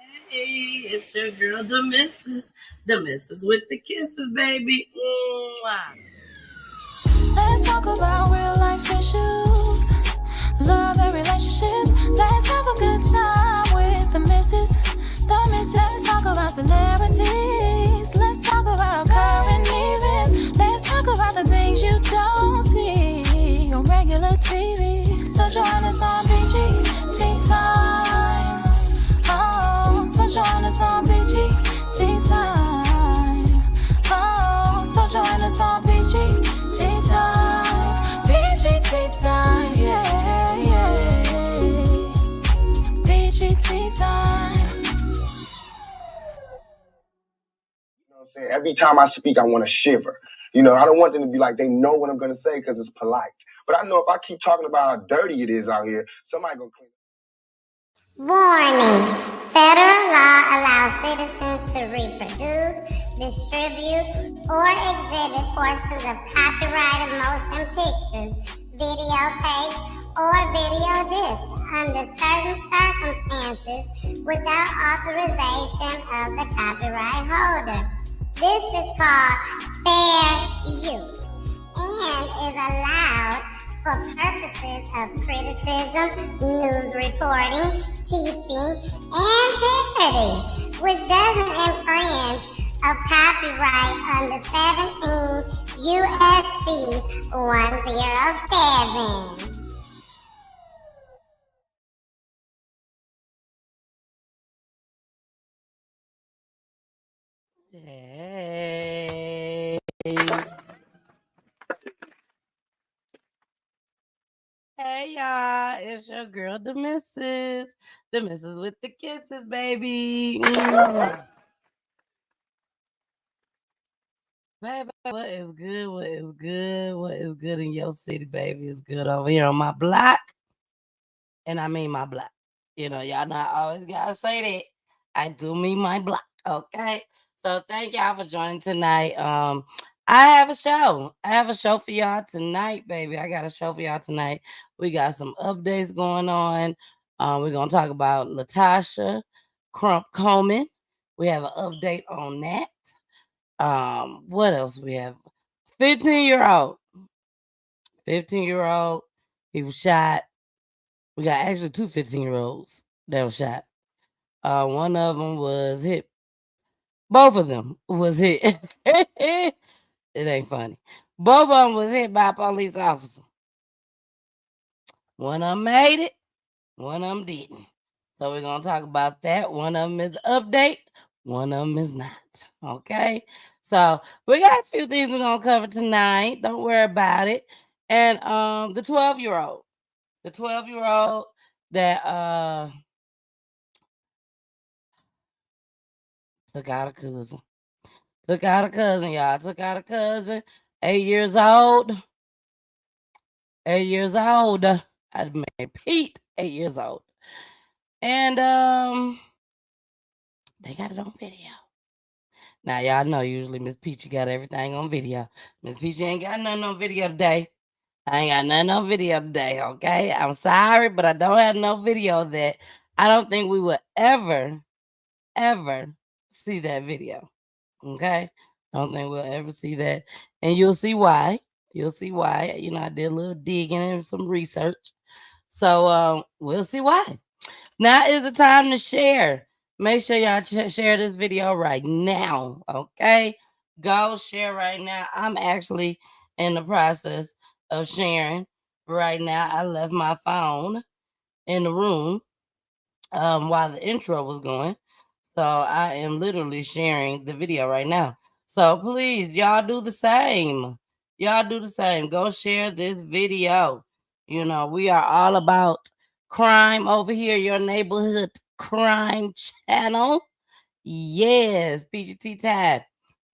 Hey, it's your girl, the missus with the kisses, baby. Mwah. Let's talk about real life issues, love and relationships. Let's have a good time with the missus, the missus. Let's talk about celebrities. Let's talk about current events. Let's talk about the things you don't see on regular TV. So join us on BG Time. Oh, so join us on BG Time. Oh, so join us on BG Time. BG Time, yeah, yeah. BG Time. What I'm saying? Every time I speak, I want to shiver. You know, I don't want them to be like they know what I'm going to say because it's polite. But I know if I keep talking about how dirty it is out here, somebody going to clean it. Warning. Federal law allows citizens to reproduce, distribute, or exhibit portions of copyrighted motion pictures, videotapes, or video discs under certain circumstances without authorization of the copyright holder. This is called fair use and is allowed for purposes of criticism, news reporting, teaching, and parody, which doesn't infringe of copyright under 17 USC 107. Hey. Hey, y'all. It's your girl, the missus. The missus with the kisses, baby. Mwah. Baby, what is good? What is good? What is good in your city, baby? It's good over here on my block. And I mean my block. You know, y'all know I always gotta say that. I do mean my block, okay? So thank y'all for joining tonight. I have a show. I have a show for y'all tonight, baby. I got a show for y'all tonight. We got some updates going on. We're gonna talk about Latasha Crump Coleman. We have an update on that. What else we have? 15-year-old. 15-year-old. He was shot. We got actually two 15-year-olds that were shot. One of them was hit. Both of them was hit. It ain't funny. Both of them was hit by a police officer. One of them made it. One of them didn't. So we're gonna talk about that. One of them is update. One of them is not. Okay. So we got a few things we're gonna cover tonight. Don't worry about it. And the 12-year-old. The 12-year-old that took out a cousin. Took out a cousin, y'all. Took out a cousin. 8 years old. 8 years old. I'd married Pete. 8 years old. And they got it on video. Now y'all know usually Miss Peachy got everything on video. Miss Peachy ain't got nothing on video today. I ain't got nothing on video today, okay? I'm sorry, but I don't have no video of that. I don't think we will ever see that video. Okay? I don't think we'll ever see that. And you'll see why. You'll see why. You know, I did a little digging and some research. So we'll see why. Now is the time to share. Make sure y'all share this video right now. Okay? Go share right now. I'm actually in the process of sharing right now. I left my phone in the room while the intro was going. So I am literally sharing the video right now. So please, y'all do the same. Y'all do the same. Go share this video. You know, we are all about crime over here, your neighborhood crime channel. Yes, PGT Tab,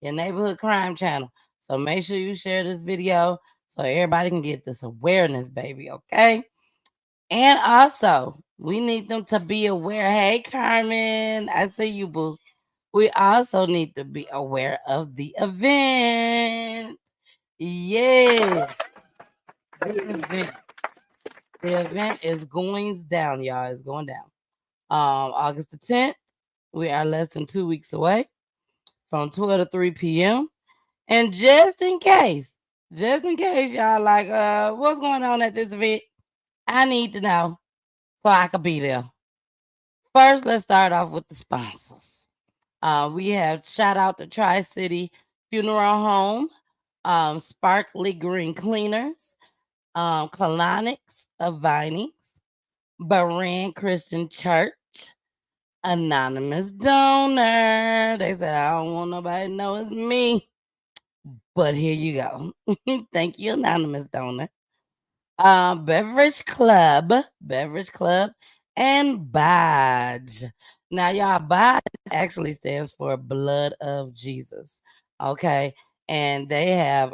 your neighborhood crime channel. So make sure you share this video so everybody can get this awareness, baby, okay? And also, we need them to be aware. Hey, Carmen, I see you, boo. We also need to be aware of the event. Yeah, the event. The event is going down, y'all. It's going down. August the 10th. We are less than 2 weeks away from 12 to 3 p.m. And just in case y'all like, what's going on at this event? I need to know so I could be there. First, let's start off with the sponsors. We have shout out to Tri City Funeral Home, Sparkly Green Cleaners, Colonics of Vinings, Berean Christian Church, Anonymous Donor. They said, I don't want nobody to know it's me. But here you go. Thank you, Anonymous Donor. Beverage Club, and Badge. Now, y'all, Badge actually stands for Blood of Jesus. Okay. And they have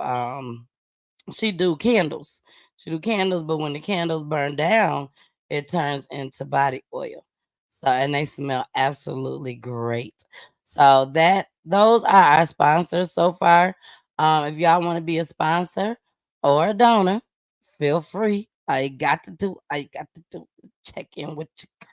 she do candles. She do candles, but when the candles burn down, it turns into body oil. So and they smell absolutely great. So that those are our sponsors so far. If y'all want to be a sponsor or a donor, feel free. All you got to do is check in with your girl,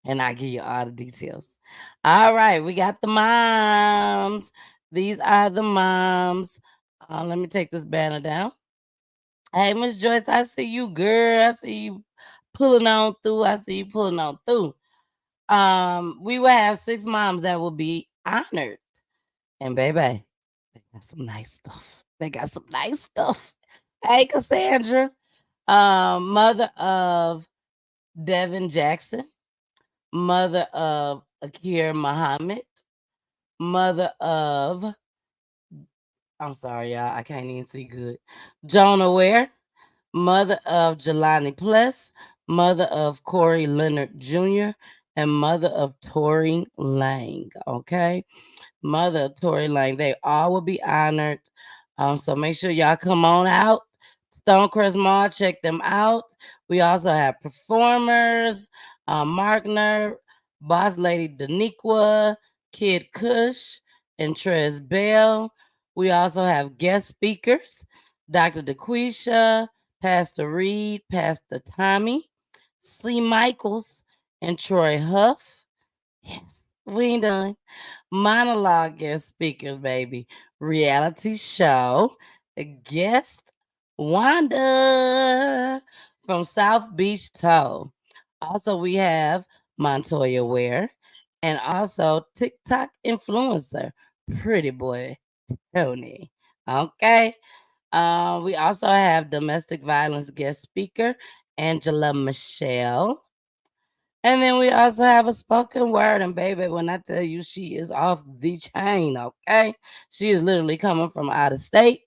and I give you all the details. All right, we got the moms. These are the moms. Let me take this banner down. Hey, Miss Joyce, I see you, girl. I see you pulling on through. I see you pulling on through. We will have 6 moms that will be honored. And baby, they got some nice stuff. They got some nice stuff. Hey, Cassandra, mother of Devin Jackson, mother of Akir Muhammad, mother of, I'm sorry, y'all, I can't even see good. Jonah Ware, mother of Jelani Plus, mother of Corey Leonard Jr., and mother of Tori Lang. Okay. Mother of Tory Lane. They all will be honored. So make sure y'all come on out. Stonecrest Mall, check them out. We also have performers, Markner, Boss Lady Daniqua, Kid Kush, and Trez Bell. We also have guest speakers, Dr. DeQuisha, Pastor Reed, Pastor Tommy, C. Michaels, and Troy Huff. Yes, we ain't done. Monologue guest speakers, baby. Reality show. A guest Wanda from South Beach Toe. Also, we have Montoya Ware and also TikTok influencer, Pretty Boy Tony. Okay. We also have domestic violence guest speaker, Angela Michelle. And then we also have a spoken word. And baby, when I tell you she is off the chain, okay? She is literally coming from out of state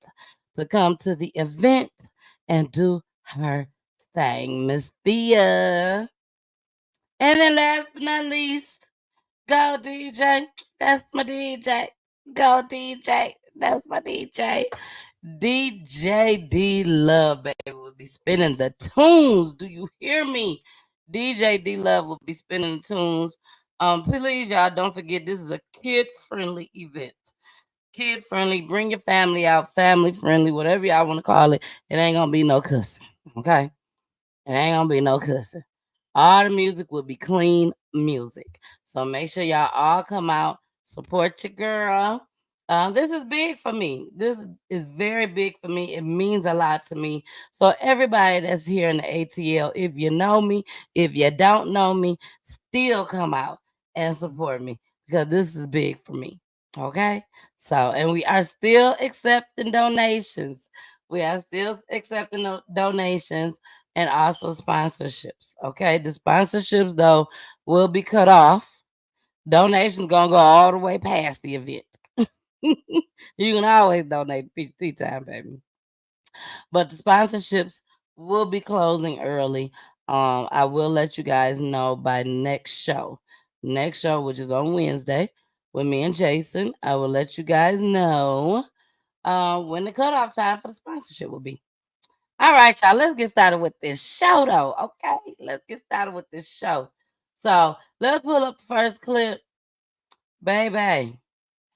to come to the event and do her thing, Miss Thea. And then last but not least, go DJ. That's my DJ. Go DJ. That's my DJ. DJ D Love, baby, will be spinning the tunes. Do you hear me? DJ D Love will be spinning the tunes. Please, y'all, don't forget this is a kid-friendly event. Kid-friendly. Bring your family out, family-friendly, whatever y'all want to call it. It ain't gonna be no cussing. Okay? It ain't gonna be no cussing. All the music will be clean music. So make sure y'all all come out, support your girl. This is big for me. This is very big for me. It means a lot to me. So everybody that's here in the ATL, if you know me, if you don't know me, still come out and support me because this is big for me. Okay. So, and we are still accepting donations. We are still accepting donations and also sponsorships. Okay, the sponsorships though will be cut off. Donations gonna go all the way past the event. You can always donate PGT time, baby. But the sponsorships will be closing early. I will let you guys know by next show. Next show, which is on Wednesday, with me and Jason. I will let you guys know when the cutoff time for the sponsorship will be. All right, y'all. Let's get started with this show, though. Okay, let's get started with this show. So let's pull up the first clip, baby.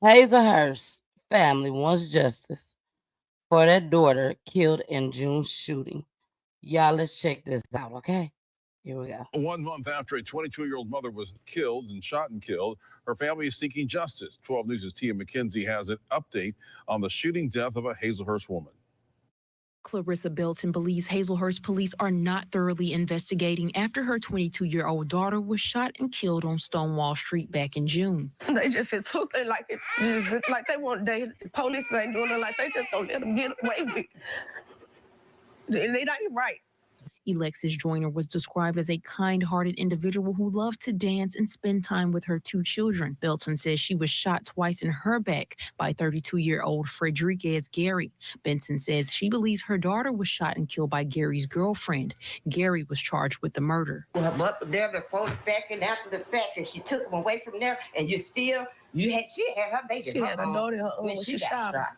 Hazelhurst family wants justice for their daughter killed in June shooting. Y'all, let's check this out, okay? Here we go. 1 month after a 22-year-old mother was killed and shot and killed, her family is seeking justice. 12 News' Tia McKenzie has an update on the shooting death of a Hazelhurst woman. Clarissa Belton believes Hazelhurst police are not thoroughly investigating after her 22-year-old daughter was shot and killed on Stonewall Street back in June. They just took it like like they want the police ain't doing it like they just don't let them get away with it. It ain't right. Alexis Joyner was described as a kind-hearted individual who loved to dance and spend time with her 2 children. Belton says she was shot twice in her back by 32-year-old Fredriquez Gary. Benson says she believes her daughter was shot and killed by Gary's girlfriend. Gary was charged with the murder. Well, but there before the fact and after the fact, and she took him away from there, and she had her baby. She had a daughter when she got shot.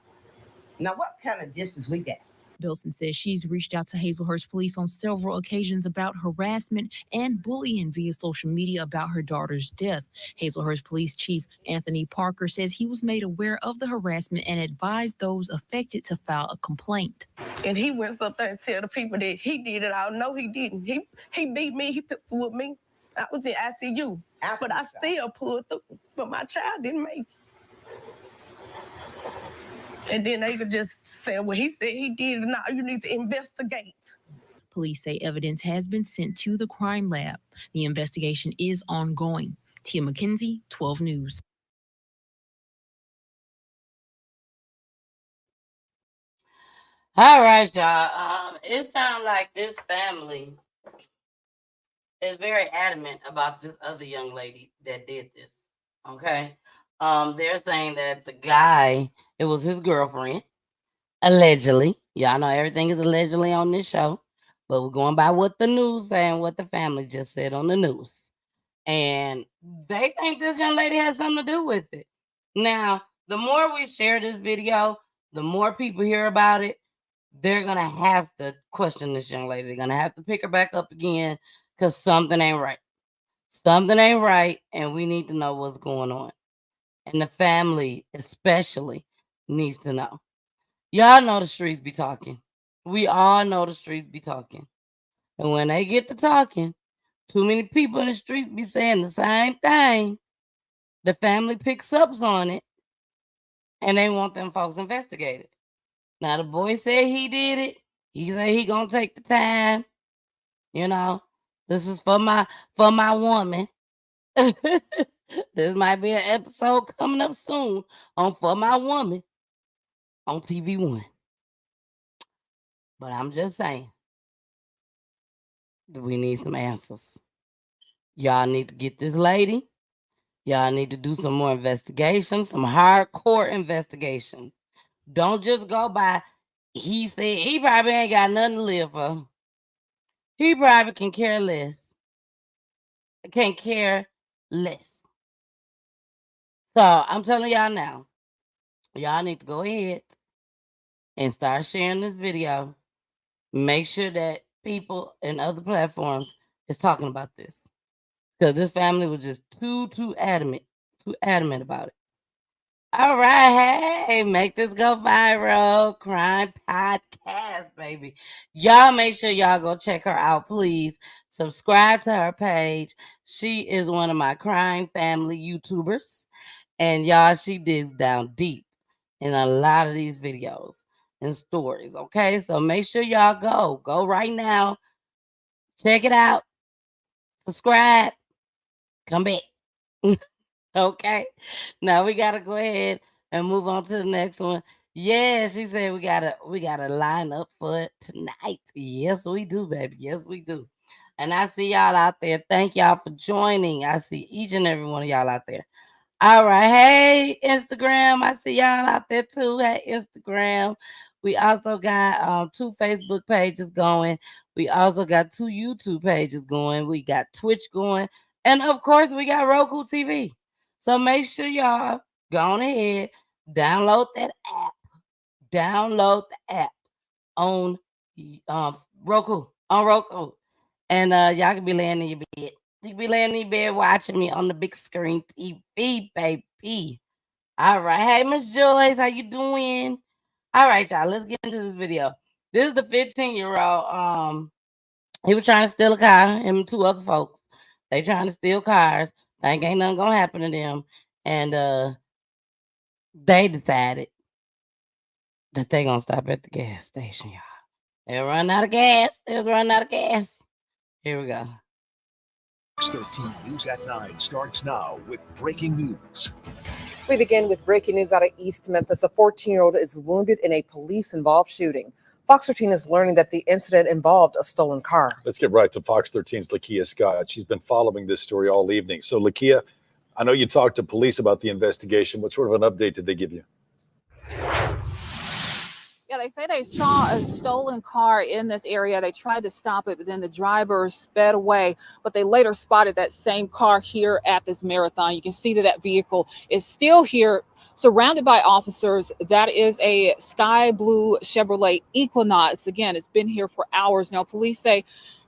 Now, what kind of justice we got? Belton says she's reached out to Hazelhurst police on several occasions about harassment and bullying via social media about her daughter's death. Hazelhurst Police Chief Anthony Parker says he was made aware of the harassment and advised those affected to file a complaint. And he went up there and tell the people that he did it. I know he didn't. He beat me. He pistol with me. I was in ICU, but I still pulled through. But my child didn't make it. And then they could just say, well, he said he did it. Now you need to investigate. Police say evidence has been sent to the crime lab. The investigation is ongoing. Tia McKenzie, 12 News. All right, y'all. It sounds like this family is very adamant about this other young lady that did this. Okay. They're saying that the guy, it was his girlfriend, allegedly. Y'all know everything is allegedly on this show, but we're going by what the news saying, what the family just said on the news. And they think this young lady has something to do with it. Now, the more we share this video, the more people hear about it, they're going to have to question this young lady. They're going to have to pick her back up again because something ain't right. Something ain't right, and we need to know what's going on. And the family especially needs to know. Y'all know the streets be talking. We all know the streets be talking. And when they get to talking, too many people in the streets be saying the same thing. The family picks up on it, and they want them folks investigated. Now, the boy said he did it. He said he gonna take the time. You know, this is for my woman. This might be an episode coming up soon on For My Woman on TV1. But I'm just saying, we need some answers. Y'all need to get this lady. Y'all need to do some more investigation, some hardcore investigation. Don't just go by, he said he probably ain't got nothing to live for. He probably can care less. Can care less. So I'm telling y'all now, y'all need to go ahead and start sharing this video. Make sure that people and other platforms is talking about this. Because this family was just too adamant about it. All right, hey, make this go viral. Crime podcast, baby. Y'all make sure y'all go check her out, please. Subscribe to her page. She is one of my crime family YouTubers. And y'all, she digs down deep in a lot of these videos and stories. Okay, so make sure y'all go right now. Check it out. Subscribe. Come back. Okay. Now we gotta go ahead and move on to the next one. Yeah, she said we gotta line up for it tonight. Yes, we do, baby. Yes, we do. And I see y'all out there. Thank y'all for joining. I see each and every one of y'all out there. All right. Hey, Instagram. I see y'all out there too. Hey, Instagram. We also got 2 Facebook pages going. We also got 2 YouTube pages going. We got Twitch going. And of course, we got Roku TV. So make sure y'all go on ahead, download that app. Download the app on Roku. On Roku. And y'all can be laying in your bed. You can be laying in your bed watching me on the big screen TV, baby. All right. Hey, Miss Joyce, how you doing? All right, y'all. Let's get into this video. This is the 15-year-old He was trying to steal a car, him and two other folks. They trying to steal cars. Think ain't nothing gonna happen to them. And they decided that they gonna stop at the gas station, y'all. They're running out of gas. They was running out of gas. Here we go. 13 News at 9 starts now with breaking news. We begin with breaking news out of East Memphis. A 14-year-old is wounded in a police-involved shooting. Fox 13 is learning that the incident involved a stolen car. Let's get right to Fox 13's Lakia Scott. She's been following this story all evening. So, Lakia, I know you talked to police about the investigation. What sort of an update did they give you? Yeah, they say they saw a stolen car in this area. They tried to stop it, but then the driver sped away. But they later spotted that same car here at this marathon. You can see that that vehicle is still here, surrounded by officers. That is a sky blue Chevrolet Equinox. Again, it's been here for hours now. Police say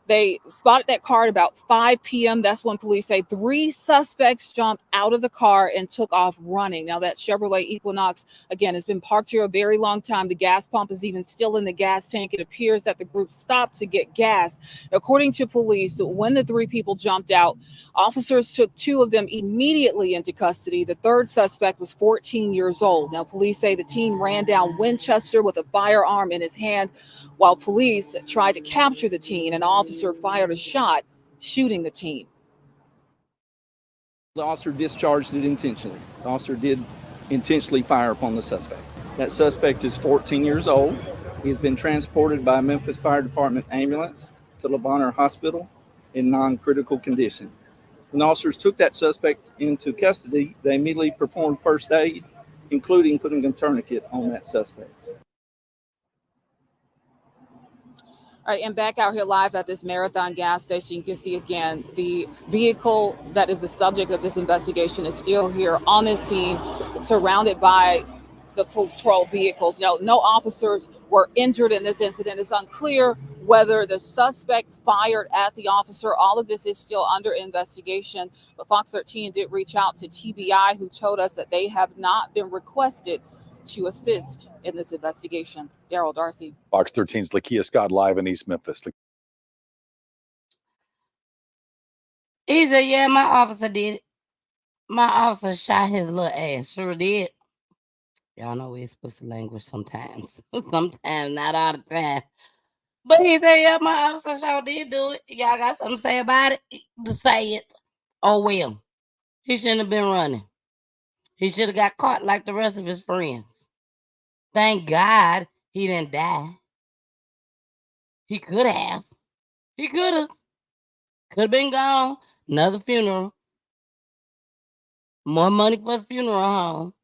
they spotted that car at about 5 p.m. That's when police say 3 suspects jumped out of the car and took off running. Now, that Chevrolet Equinox, again, has been parked here a very long time. The gas pump is even still in the gas tank. It appears that the group stopped to get gas. According to police, when the 3 people jumped out, officers took 2 of them immediately into custody. The third suspect was 14 years old. Now, police say the teen ran down Winchester with a firearm in his hand while police tried to capture the teen. An officer fired a shot, shooting the teen. The officer discharged it intentionally. The officer did intentionally fire upon the suspect. That suspect is 14 years old. He has been transported by Memphis Fire Department ambulance to LeBonner Hospital in non-critical condition. When officers took that suspect into custody, they immediately performed first aid, including putting a tourniquet on that suspect. All right, and back out here live at this Marathon gas station, you can see again the vehicle that is the subject of this investigation is still here on this scene, surrounded by the patrol vehicles. No officers were injured in this incident. It's unclear whether the suspect fired at the officer. All of this is still under investigation. But Fox 13 did reach out to TBI, who told us that they have not been requested to assist in this investigation. Daryl Darcy. Fox 13's Lakia Scott live in East Memphis. He said, yeah, my officer did it. My officer shot his little ass. Sure did. Y'all know we explicit language sometimes. Sometimes, not all the time. But he said, yeah, my officer sure did do it. Y'all got something to say about it? To say it. Oh, well. He shouldn't have been running. He should have got caught like the rest of his friends. Thank God he didn't die. He could have. He could have. Could have been gone. Another funeral. More money for the funeral home.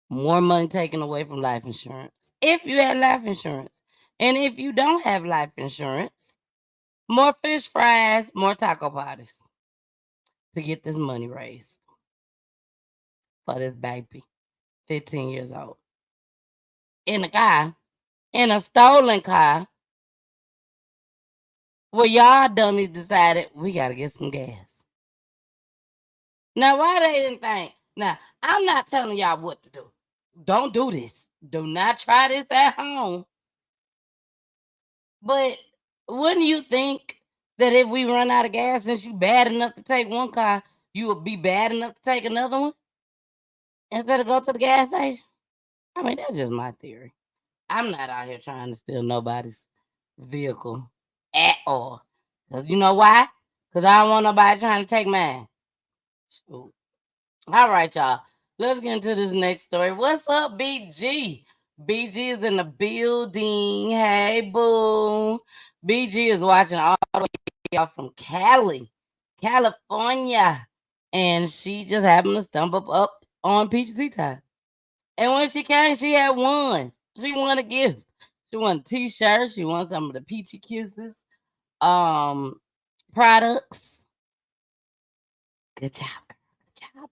More money taken away from life insurance. If you had life insurance. And if you don't have life insurance, more fish fries, more taco parties to get this money raised for this baby, 15 years old. In a car, in a stolen car, where y'all dummies decided we got to get some gas. Now, why they didn't think? Now, I'm not telling y'all what to do. Don't do this. Do not try this at home. But wouldn't you think that if we run out of gas, since you bad enough to take one car, you would be bad enough to take another one instead of go to the gas station? I mean, that's just my theory. I'm not out here trying to steal nobody's vehicle at all. Because you know why? Because I don't want nobody trying to take mine. Shoot. All right, y'all. Let's get into this next story. What's up, BG? BG is in the building. Hey, boo. BG is watching all the way out from Cali, California. And she just happened to stumble up on Peach Tea Time. And when she came, she had won. She won a gift. She won a t-shirt. She won some of the Peachy Kisses products. Good job, girl.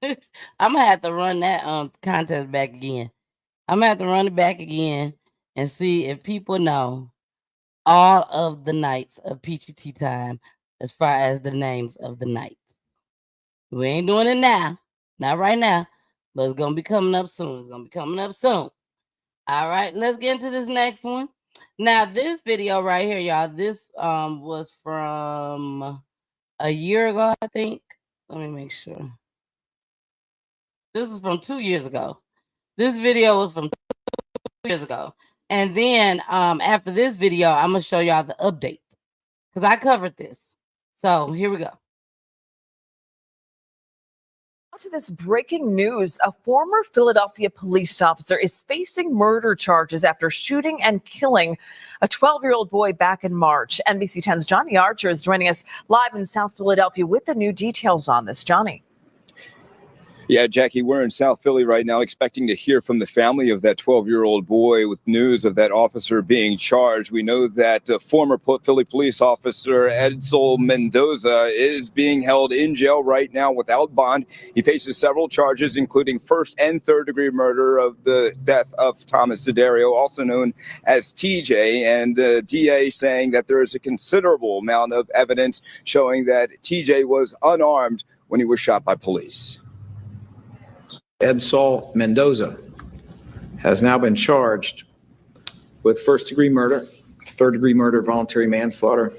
Good job. I'm gonna have to run that contest back again. I'm gonna have to run it back again and see if people know all of the nights of Peachy Tea Time as far as the names of the nights. We ain't doing it now. Not right now. But it's gonna be coming up soon. It's gonna be coming up soon. All right, let's get into this next one. Now this video right here, y'all, this was from a year ago, I think. Let me make sure. This is from 2 years ago. This video was from 2 years ago. And then after this video, I'm gonna show y'all the update because I covered this. So here we go. To this breaking news, a former Philadelphia police officer is facing murder charges after shooting and killing a 12-year-old boy back in March. NBC 10's Johnny Archer is joining us live in South Philadelphia with the new details on this. Johnny. Yeah, Jackie, we're in South Philly right now expecting to hear from the family of that 12-year-old boy with news of that officer being charged. We know that former Philly police officer Edsel Mendoza is being held in jail right now without bond. He faces several charges, including first and third degree murder of the death of Thomas Siderio, also known as TJ, and the DA saying that there is a considerable amount of evidence showing that TJ was unarmed when he was shot by police. Edsel Mendoza has now been charged with first-degree murder, third-degree murder, voluntary manslaughter,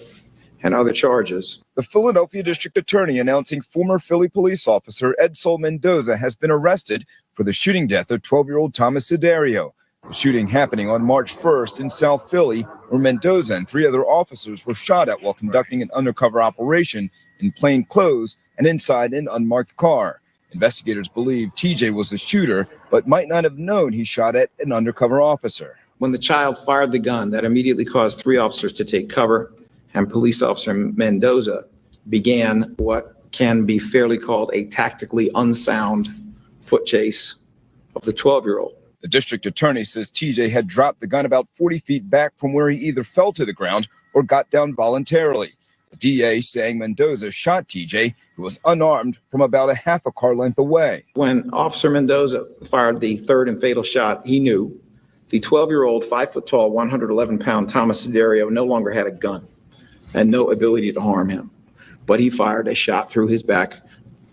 and other charges. The Philadelphia District Attorney announcing former Philly police officer Edsel Mendoza has been arrested for the shooting death of 12-year-old Thomas Siderio. The shooting happening on March 1st in South Philly, where Mendoza and 3 other officers were shot at while conducting an undercover operation in plain clothes and inside an unmarked car. Investigators believe TJ was the shooter, but might not have known he shot at an undercover officer. When the child fired the gun, that immediately caused 3 officers to take cover, and police officer Mendoza began what can be fairly called a tactically unsound foot chase of the 12-year-old. The district attorney says TJ had dropped the gun about 40 feet back from where he either fell to the ground or got down voluntarily. The DA saying Mendoza shot TJ, who was unarmed, from about a half a car length away. When Officer Mendoza fired the third and fatal shot, he knew the 12-year-old, 5-foot-tall, 111-pound Thomas Siderio no longer had a gun and no ability to harm him. But he fired a shot through his back,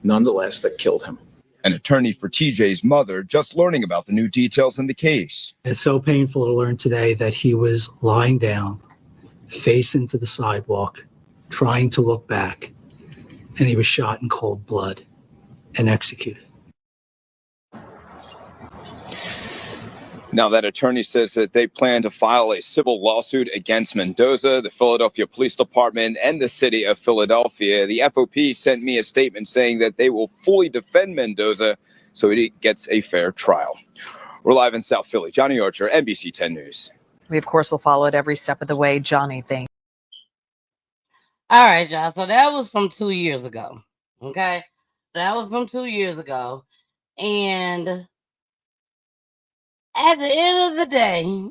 nonetheless, that killed him. An attorney for TJ's mother just learning about the new details in the case. It's so painful to learn today that he was lying down, face into the sidewalk, trying to look back, and he was shot in cold blood and executed. Now, that attorney says that they plan to file a civil lawsuit against Mendoza, the Philadelphia Police Department, and the city of Philadelphia. The FOP sent me a statement saying that they will fully defend Mendoza so he gets a fair trial. We're live in South Philly. Johnny Archer, NBC 10 News. We, of course, will follow it every step of the way. Johnny, thank you. All right, y'all. So that was from 2 years ago. Okay. That was from 2 years ago. And at the end of the day,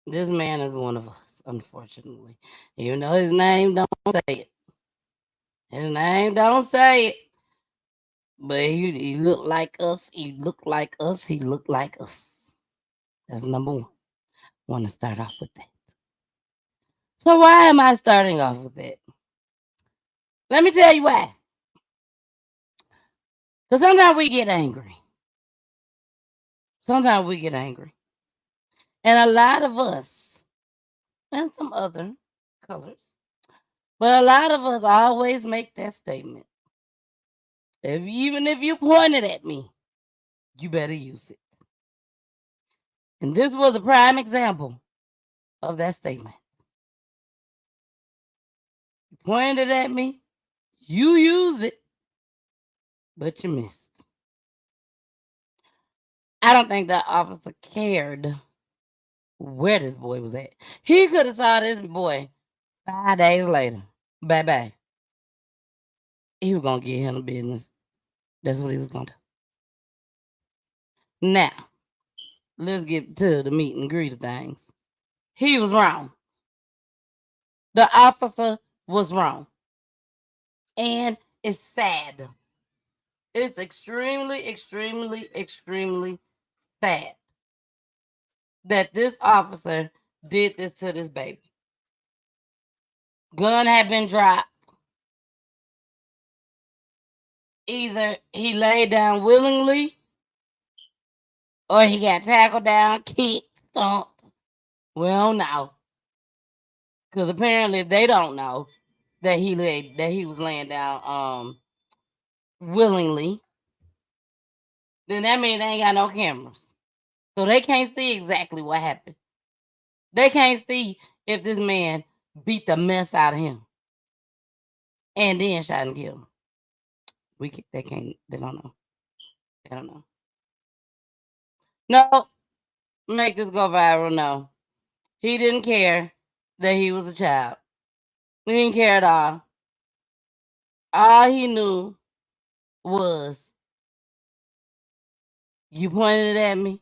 this man is one of us, unfortunately. Even though his name don't say it. His name don't say it. But he looked like us. He looked like us. He looked like us. That's number one. Want to start off with that. So why am I starting off with that? Let me tell you why. Because sometimes we get angry. Sometimes we get angry. And a lot of us, and some other colors, but a lot of us always make that statement. Even if you pointed at me, you better use it. And this was a prime example of that statement. You pointed at me, you used it, but you missed. I don't think that officer cared where this boy was at. He could have saw this boy 5 days later. Bye-bye. He was going to get him the business. That's what he was going to do. Now, let's get to the meet and greet of things. He was wrong. The officer was wrong. And it's sad. It's extremely, extremely, extremely sad that this officer did this to this baby. Gun had been dropped. Either he laid down willingly or he got tackled down, kicked, stomped, We don't know. Because apparently they don't know that he was laying down willingly. Then that means they ain't got no cameras. So they can't see exactly what happened. They can't see if this man beat the mess out of him and then shot and killed him. They don't know. They don't know. No, make this go viral. No. He didn't care that he was a child. He didn't care at all. All he knew was you pointed at me,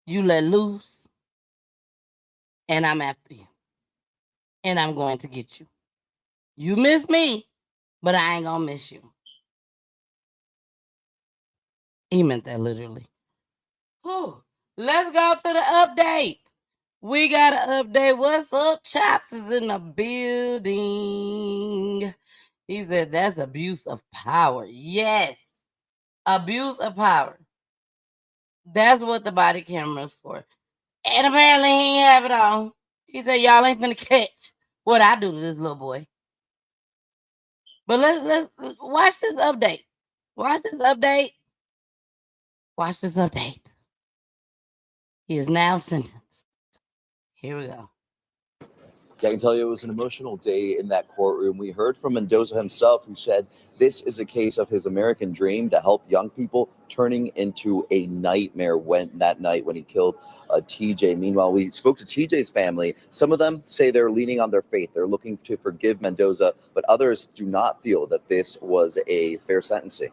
you let loose, and I'm after you. And I'm going to get you. You miss me, but I ain't gonna miss you. He meant that literally. Whew. Let's go to the update. We got an update. What's up? Chops is in the building. He said that's abuse of power. Yes. Abuse of power. That's what the body camera is for. And apparently he ain't have it on. He said y'all ain't finna catch what I do to this little boy. But let's watch this update. Watch this update. Watch this update. He is now sentenced. Here we go. I can tell you it was an emotional day in that courtroom. We heard from Mendoza himself, who said this is a case of his American dream to help young people turning into a nightmare that night when he killed TJ. Meanwhile, we spoke to TJ's family. Some of them say they're leaning on their faith. They're looking to forgive Mendoza, but others do not feel that this was a fair sentencing.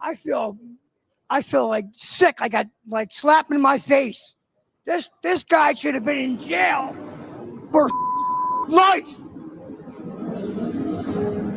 I feel like sick. I got like slapped in my face. This guy should have been in jail for life.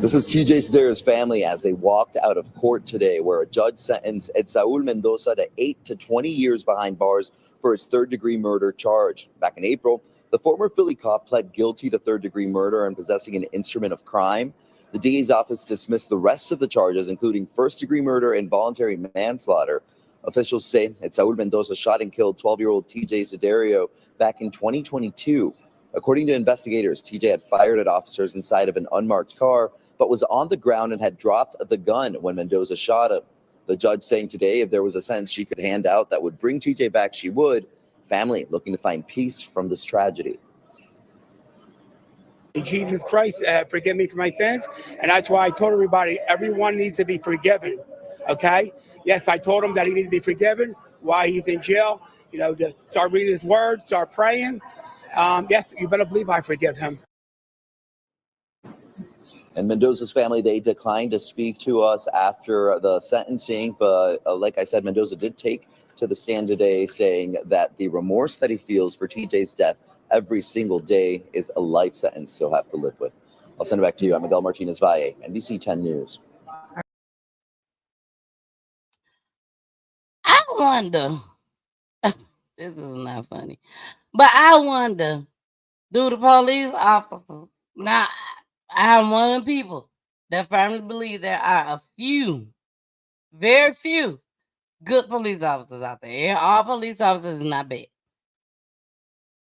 This is TJ Sedaro's family as they walked out of court today, where a judge sentenced Saul Mendoza to 8 to 20 years behind bars for his third-degree murder charge. Back in April, the former Philly cop pled guilty to third-degree murder and possessing an instrument of crime. The DA's office dismissed the rest of the charges, including first-degree murder and voluntary manslaughter. Officials say Saul Mendoza shot and killed 12-year-old TJ Sedaro back in 2022. According to investigators, TJ had fired at officers inside of an unmarked car, but was on the ground and had dropped the gun when Mendoza shot him. The judge saying today if there was a sentence she could hand out that would bring TJ back, she would. Family looking to find peace from this tragedy. Jesus Christ, forgive me for my sins. And that's why I told everybody, everyone needs to be forgiven. Okay? Yes, I told him that he needs to be forgiven while he's in jail. You know, to start reading his word, start praying. Yes, you better believe I forgive him. And Mendoza's family, they declined to speak to us after the sentencing. But like I said, Mendoza did take to the stand today saying that the remorse that he feels for TJ's death every single day is a life sentence he'll have to live with. I'll send it back to you. I'm Miguel Martinez Valle, NBC 10 News. I wonder, this is not funny, but I wonder, do the police officers, now I'm one of the people that firmly believe there are a few, very few good police officers out there. All police officers is not bad.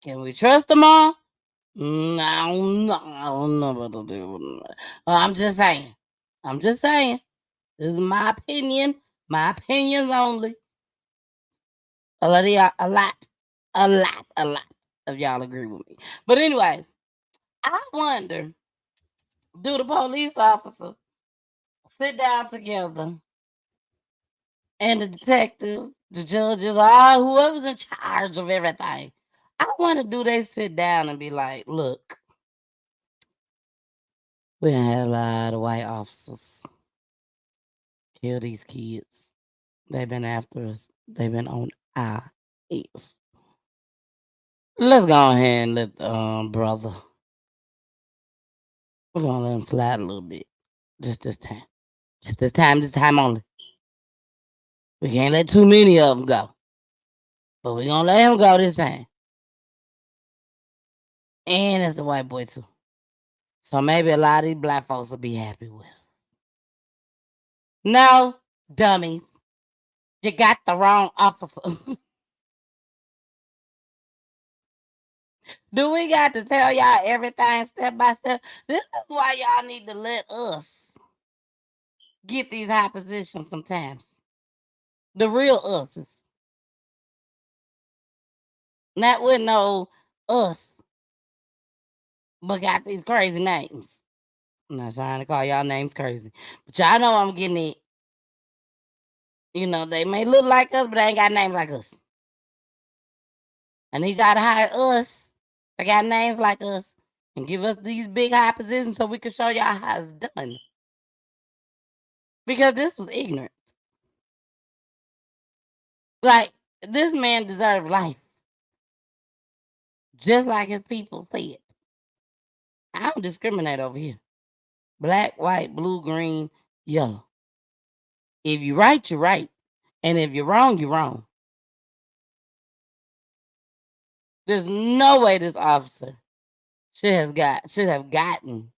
Can we trust them all? I don't know what to do. I'm just saying. This is my opinion. My opinions only. A lot of y'all agree with me. But anyways, I wonder, do the police officers sit down together and the detectives, the judges, all whoever's in charge of everything? I wonder, do they sit down and be like, look, we done had a lot of white officers kill these kids. They've been after us. They've been on our heels. Let's go ahead and let brother. We're gonna let him slide a little bit. Just this time. This time only. We can't let too many of them go. But we're gonna let him go this time. And it's the white boy too. So maybe a lot of these black folks will be happy with. No, dummies. You got the wrong officer. Do we got to tell y'all everything step by step? This is why y'all need to let us get these high positions sometimes. The real us's. Not with no us, but got these crazy names. I'm not trying to call y'all names crazy, but y'all know I'm getting it. You know, they may look like us, but they ain't got names like us. And he got to hire us. They got names like us and give us these big high positions so we can show y'all how it's done. Because this was ignorant. Like, this man deserved life. Just like his people said. I don't discriminate over here. Black, white, blue, green, yellow. If you're right, you're right. And if you're wrong, you're wrong. There's no way this officer should have gotten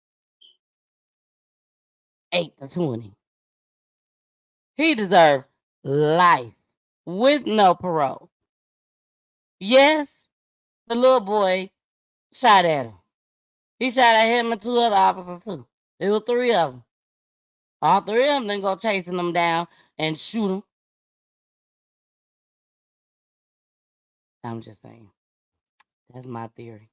8 to 20. He deserved life with no parole. Yes, the little boy shot at him. He shot at him and 2 other officers too. There were 3 of them. All 3 of them then go chasing them down and shoot them. I'm just saying. That's my theory.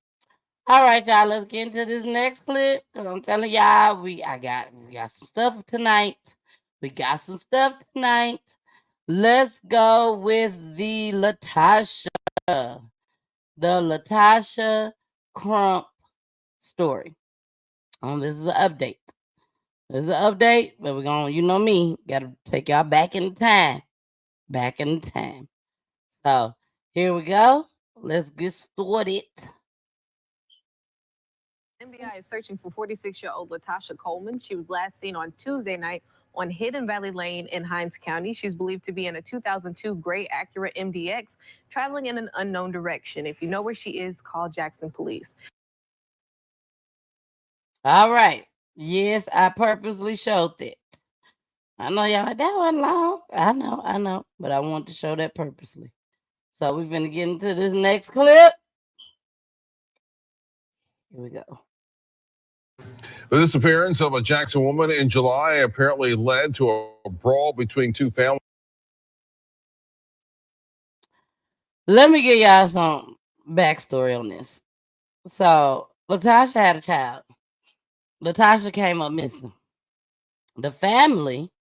All right, y'all. Let's get into this next clip because I'm telling y'all, we got some stuff tonight. We got some stuff tonight. Let's go with the Latasha Crump story. This is an update. This is an update, but we're gonna, you know me, gotta take y'all back in time. Back in time. So here we go. Let's get started. FBI is searching for 46-year-old Latasha Coleman. She was last seen on Tuesday night on Hidden Valley Lane in Hinds County. She's believed to be in a 2002 gray Acura MDX, traveling in an unknown direction. If you know where she is, call Jackson Police. All right. Yes, I purposely showed that. I know y'all like, that wasn't long. I know. But I want to show that purposely. So we're going to get into this next clip. Here we go. The disappearance of a Jackson woman in July apparently led to a brawl between 2 families. Let me give y'all some backstory on this. So, Latasha had a child. Latasha came up missing. The family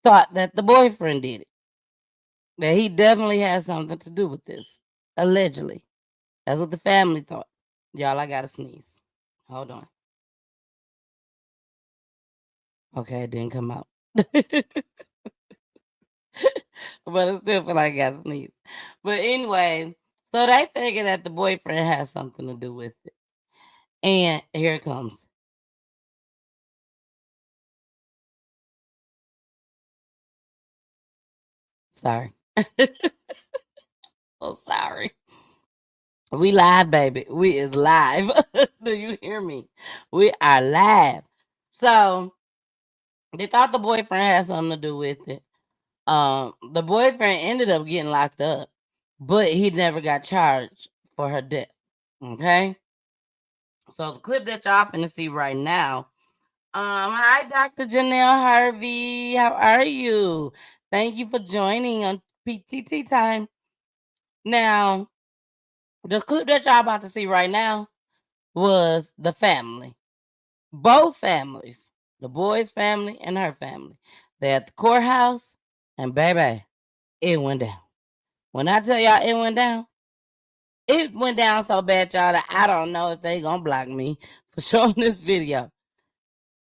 thought that the boyfriend did it. That he definitely had something to do with this. Allegedly. That's what the family thought. Y'all, I gotta sneeze. Hold on. Okay, it didn't come out. But I still feel like I gotta sneeze. But anyway, so they figured that the boyfriend has something to do with it. And here it comes. Sorry. Oh, sorry. We live, baby. We is live. Do you hear me? We are live. So they thought the boyfriend had something to do with it. The boyfriend ended up getting locked up, but he never got charged for her death. Okay. So the clip that y'all finna see right now. Hi, Dr. Janelle Harvey. How are you? Thank you for joining on PTT time. Now, the clip that y'all about to see right now was the family. Both families, the boy's family and her family. They're at the courthouse, and baby, it went down. When I tell y'all it went down so bad, y'all, that I don't know if they gonna block me for showing this video.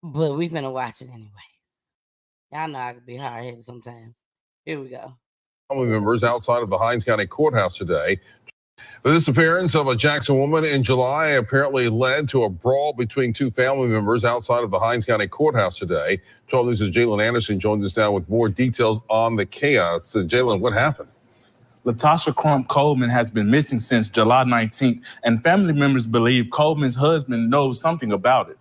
But we finna watch it anyways. Y'all know I can be hard-headed sometimes. Here we go. Family members outside of the Hinds County Courthouse today. The disappearance of a Jackson woman in July apparently led to a brawl between 2 family members outside of the Hinds County Courthouse today. 12 News' Jalen Anderson joins us now with more details on the chaos. So, Jalen, what happened? Latasha Crump Coleman has been missing since July 19th, and family members believe Coleman's husband knows something about it.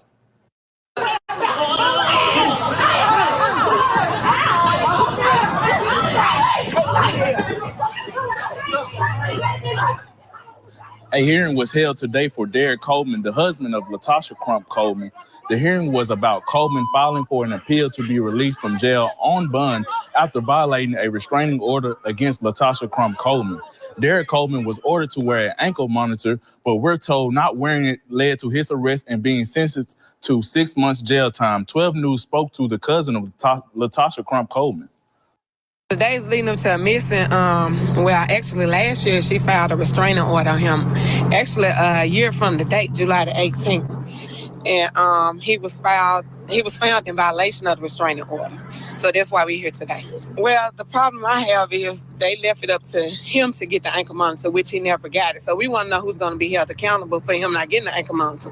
A hearing was held today for Derek Coleman, the husband of Latasha Crump Coleman. The hearing was about Coleman filing for an appeal to be released from jail on bond after violating a restraining order against Latasha Crump Coleman. Derek Coleman was ordered to wear an ankle monitor, but we're told not wearing it led to his arrest and being sentenced to 6 months jail time. 12 News spoke to the cousin of Latasha Crump Coleman. The days leading up to a missing, actually last year she filed a restraining order on him. Actually, a year from the date, July the 18th. And he was found in violation of the restraining order. So that's why we're here today. Well, the problem I have is they left it up to him to get the ankle monitor, which he never got it. So we want to know who's going to be held accountable for him not getting the ankle monitor.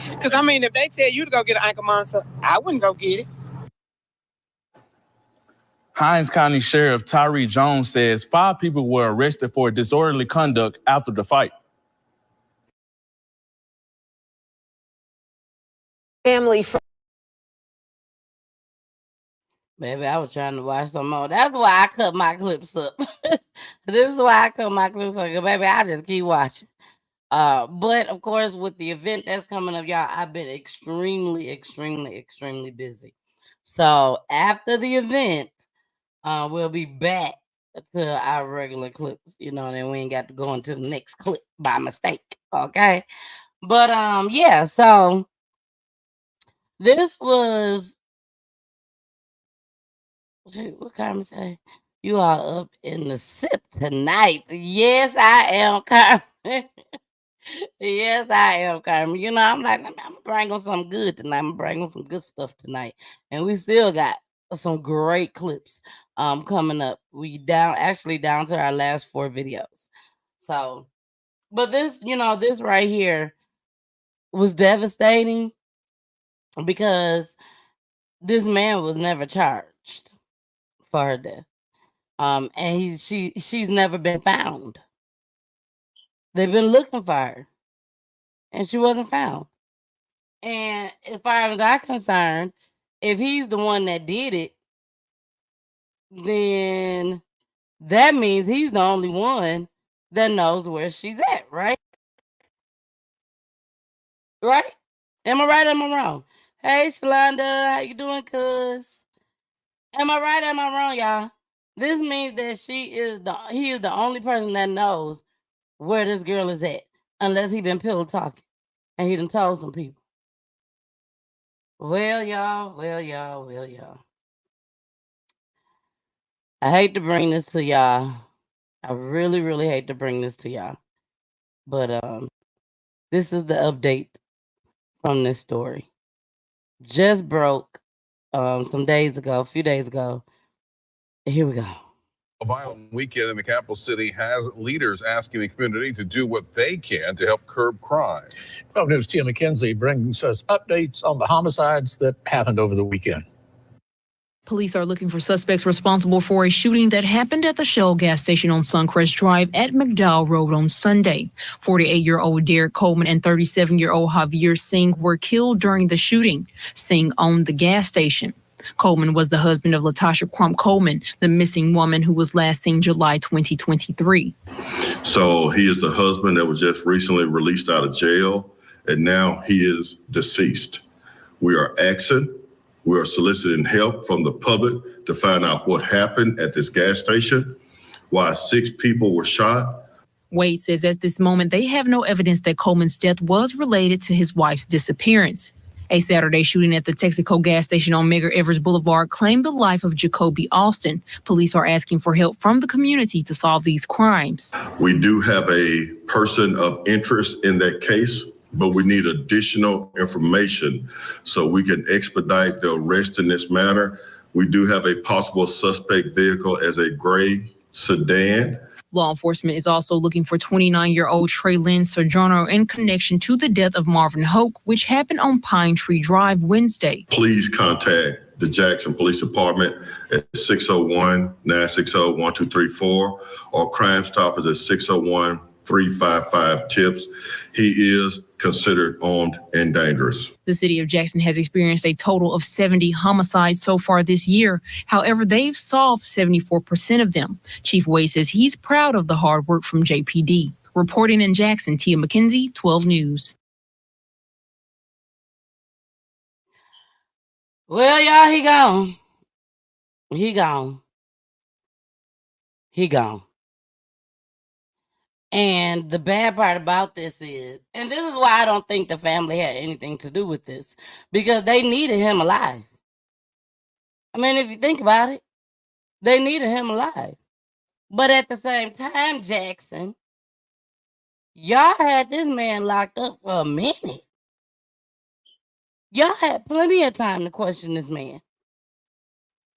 Because, I mean, if they tell you to go get an ankle monitor, I wouldn't go get it. Hinds County Sheriff Tyree Jones says 5 people were arrested for disorderly conduct after the fight. Family from Baby, I was trying to watch some more. That's why I cut my clips up. This is why I cut my clips up. 'Cause baby, I just keep watching. But of course, with the event that's coming up, y'all, I've been extremely busy. So after the event, we'll be back to our regular clips, and then we ain't got to go into the next clip by mistake. Okay. But yeah, so this was what Carmen say? You are up in the sip tonight. Yes, I am, Carmen. Yes, I am, Carmen. I'm like, I'm gonna bring on something good tonight. I'm gonna bring on some good stuff tonight. And we still got some great clips coming up. We down to our last 4 videos. So, but this, this right here was devastating because this man was never charged for her death. And she's never been found. They've been looking for her, and she wasn't found. And as far as I'm concerned, if he's the one that did it, then that means he's the only one that knows where she's at, right? Right? Am I right? Am I wrong? Hey, Shalonda, how you doing, cuz? Am I right? Am I wrong, y'all? This means that he is the only person that knows where this girl is at, unless he been pillow talking and he done told some people. Well, y'all. I hate to bring this to y'all. I really hate to bring this to y'all. But this is the update from this story. Just broke a few days ago. Here we go. A violent weekend in the capital city has leaders asking the community to do what they can to help curb crime. 12 News' Tia McKenzie brings us updates on the homicides that happened over the weekend. Police are looking for suspects responsible for a shooting that happened at the Shell gas station on Suncrest Drive at McDowell Road on Sunday. 48-year-old Derek Coleman and 37-year-old Javier Singh were killed during the shooting. Singh owned the gas station. Coleman was the husband of Latasha Crump Coleman, the missing woman who was last seen July 2023. So he is the husband that was just recently released out of jail, and now he is deceased. We are soliciting help from the public to find out what happened at this gas station, why 6 people were shot. Wade says at this moment they have no evidence that Coleman's death was related to his wife's disappearance. A Saturday shooting at the Texaco gas station on Medgar Evers Boulevard claimed the life of Jacoby Austin. Police are asking for help from the community to solve these crimes. We do have a person of interest in that case, but we need additional information so we can expedite the arrest in this matter. We do have a possible suspect vehicle as a gray sedan. Law enforcement is also looking for 29-year-old Trey Lynn Sojourner in connection to the death of Marvin Hoke, which happened on Pine Tree Drive Wednesday. Please contact the Jackson Police Department at 601-960-1234 or Crime Stoppers at 601-355-TIPS. He is considered armed and dangerous. The city of Jackson has experienced a total of 70 homicides so far this year. However, they've solved 74% of them. Chief Wade says he's proud of the hard work from JPD. Reporting in Jackson, Tia McKenzie, 12 News. Well, y'all, he gone. He gone. He gone. And the bad part about this is, and this is why I don't think the family had anything to do with this, because they needed him alive. I mean, if you think about it, they needed him alive. But at the same time, Jackson, y'all had this man locked up for a minute. Y'all had plenty of time to question this man.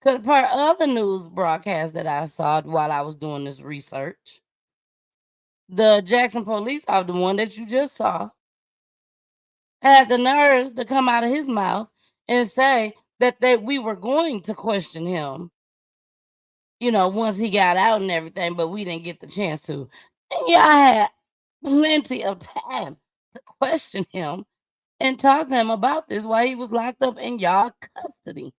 Because per other news broadcast that I saw while I was doing this research, the Jackson police officer, the one that you just saw, had the nerves to come out of his mouth and say that we were going to question him, you know, once he got out and everything, but we didn't get the chance to. And y'all had plenty of time to question him and talk to him about this while he was locked up in y'all custody.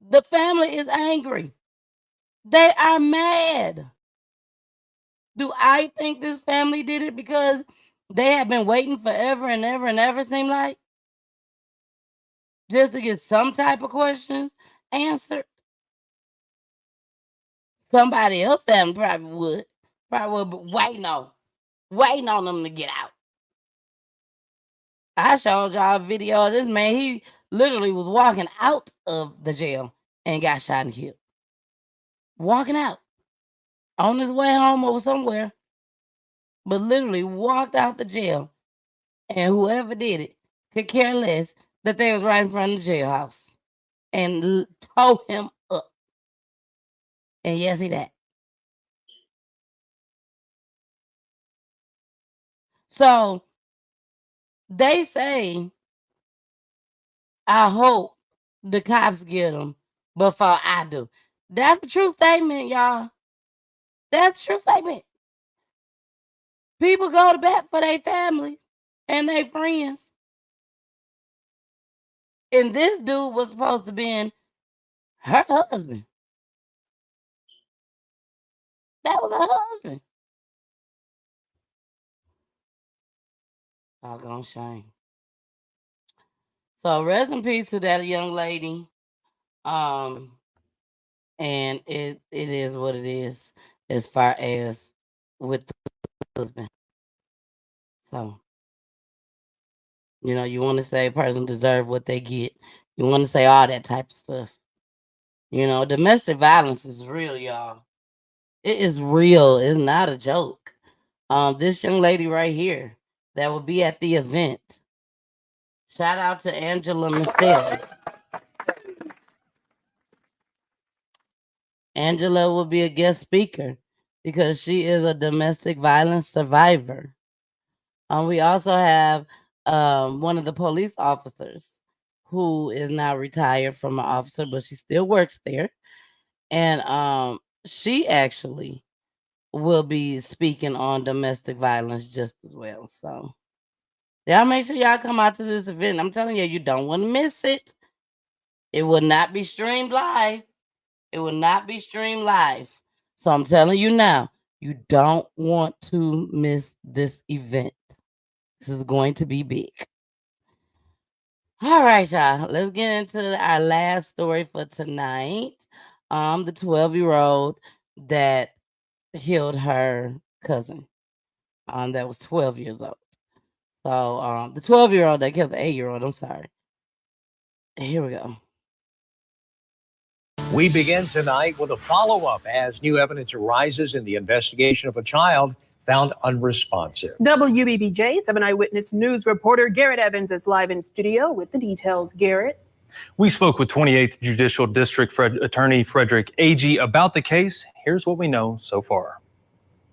The family is angry. They are mad. Do I think this family did it because they have been waiting forever and ever and ever, seem like? Just to get some type of questions answered? Somebody else family probably would. Probably would, but waiting on them to get out. I showed y'all a video of this man. He literally was walking out of the jail and got shot and killed. Walking out. On his way home or somewhere. But literally walked out the jail. And whoever did it could care less that they was right in front of the jailhouse. And tore him up. And yes, he did. So they say, I hope the cops get him before I do. That's a true statement, y'all. That's a true statement. People go to bat for their families and their friends. And this dude was supposed to be her husband. That was her husband. Doggone shame. So rest in peace to that young lady. And it is what it is as far as with the husband. So, you know, you want to say a person deserve what they get. You want to say all that type of stuff. You know, domestic violence is real, y'all. It is real. It's not a joke. This young lady right here that will be at the event. Shout out to Angela Michelle. Angela will be a guest speaker because she is a domestic violence survivor. We also have one of the police officers who is now retired from an officer, but she still works there. And she actually will be speaking on domestic violence just as well. So y'all make sure y'all come out to this event. I'm telling you, you don't want to miss it. It will not be streamed live. It will not be streamed live. So I'm telling you now, you don't want to miss this event. This is going to be big. All right, y'all. Let's get into our last story for tonight. The 12-year-old that killed her cousin. That was 12 years old. So the 12-year-old that killed the 8-year-old, I'm sorry. Here we go. We begin tonight with a follow-up as new evidence arises in the investigation of a child found unresponsive. WBBJ 7 Eyewitness News reporter Garrett Evans is live in studio with the details. Garrett. We spoke with 28th Judicial District Attorney Frederick Agee about the case. Here's what we know so far.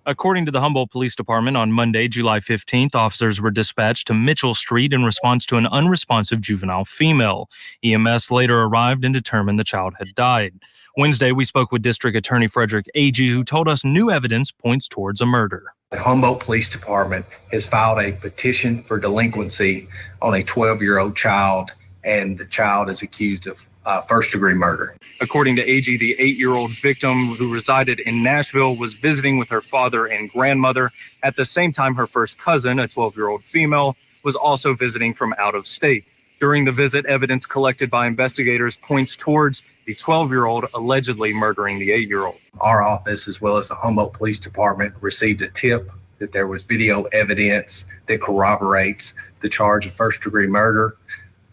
According to the Humboldt Police Department, on Monday, July 15th, officers were dispatched to Mitchell Street in response to an unresponsive juvenile female. EMS later arrived and determined the child had died. Wednesday, we spoke with District Attorney Frederick Agee, who told us new evidence points towards a murder. The Humboldt Police Department has filed a petition for delinquency on a 12-year-old child and the child is accused of first-degree murder. According to AG, the 8-year-old victim who resided in Nashville was visiting with her father and grandmother. At the same time, her first cousin, a 12-year-old female, was also visiting from out of state. During the visit, evidence collected by investigators points towards the 12-year-old allegedly murdering the 8-year-old. Our office, as well as the Humboldt Police Department, received a tip that there was video evidence that corroborates the charge of first-degree murder.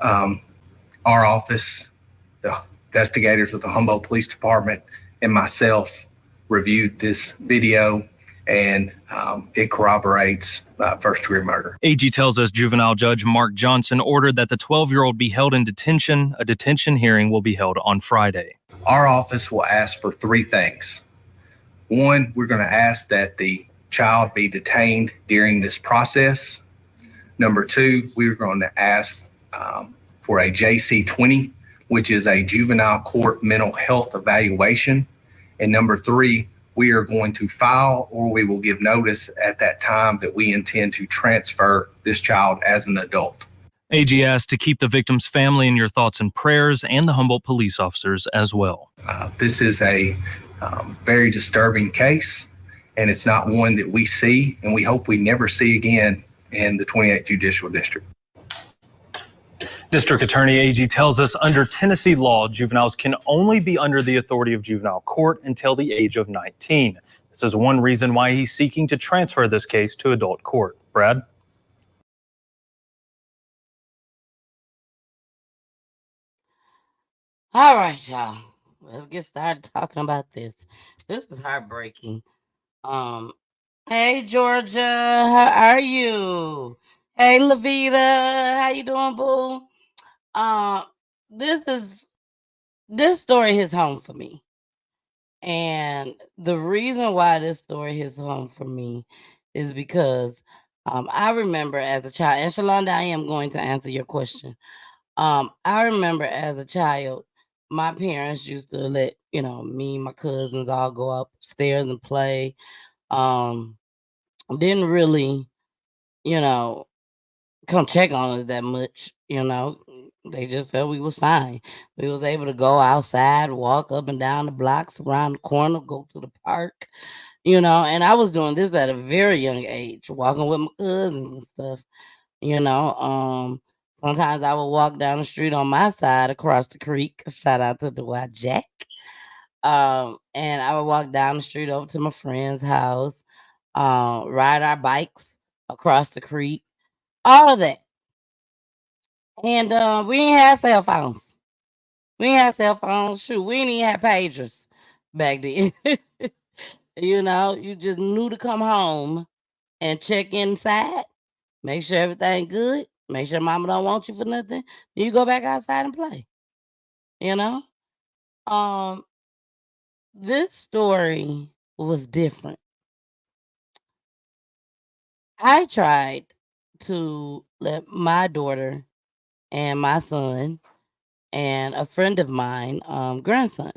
Our office, the investigators with the Humboldt Police Department, and myself reviewed this video, and it corroborates first-degree murder. AG tells us juvenile judge Mark Johnson ordered that the 12-year-old be held in detention. A detention hearing will be held on Friday. Our office will ask for three things. One, we're going to ask that the child be detained during this process. Number two, we're going to ask for a JC-20, which is a juvenile court mental health evaluation. And number three, we are going to file, or we will give notice at that time, that we intend to transfer this child as an adult. AG asked to keep the victim's family in your thoughts and prayers, and the Humboldt police officers as well. This is a very disturbing case, and it's not one that we see, and we hope we never see again in the 28th Judicial District. District Attorney AG tells us under Tennessee law, juveniles can only be under the authority of juvenile court until the age of 19. This is one reason why he's seeking to transfer this case to adult court. Brad? All right, y'all. Let's get started talking about this. This is heartbreaking. Hey Georgia, how are you? Hey Lavita, how you doing, boo? This story hits home for me. And the reason why this story hits home for me is because I remember as a child, and Shalonda, I am going to answer your question. I remember as a child, my parents used to let, me and my cousins all go upstairs and play. Didn't really, come check on us that much, They just felt we was fine. We was able to go outside, walk up and down the blocks, around the corner, go to the park, and I was doing this at a very young age, walking with my cousins and stuff, Sometimes I would walk down the street on my side across the creek. Shout out to the white Jack. And I would walk down the street over to my friend's house, ride our bikes across the creek, all of that. And we didn't have cell phones. Shoot, we didn't even have pagers back then. You just knew to come home and check inside, make sure everything good, make sure mama don't want you for nothing. Then you go back outside and play. This story was different. I tried to let my daughter and my son and a friend of mine, grandson,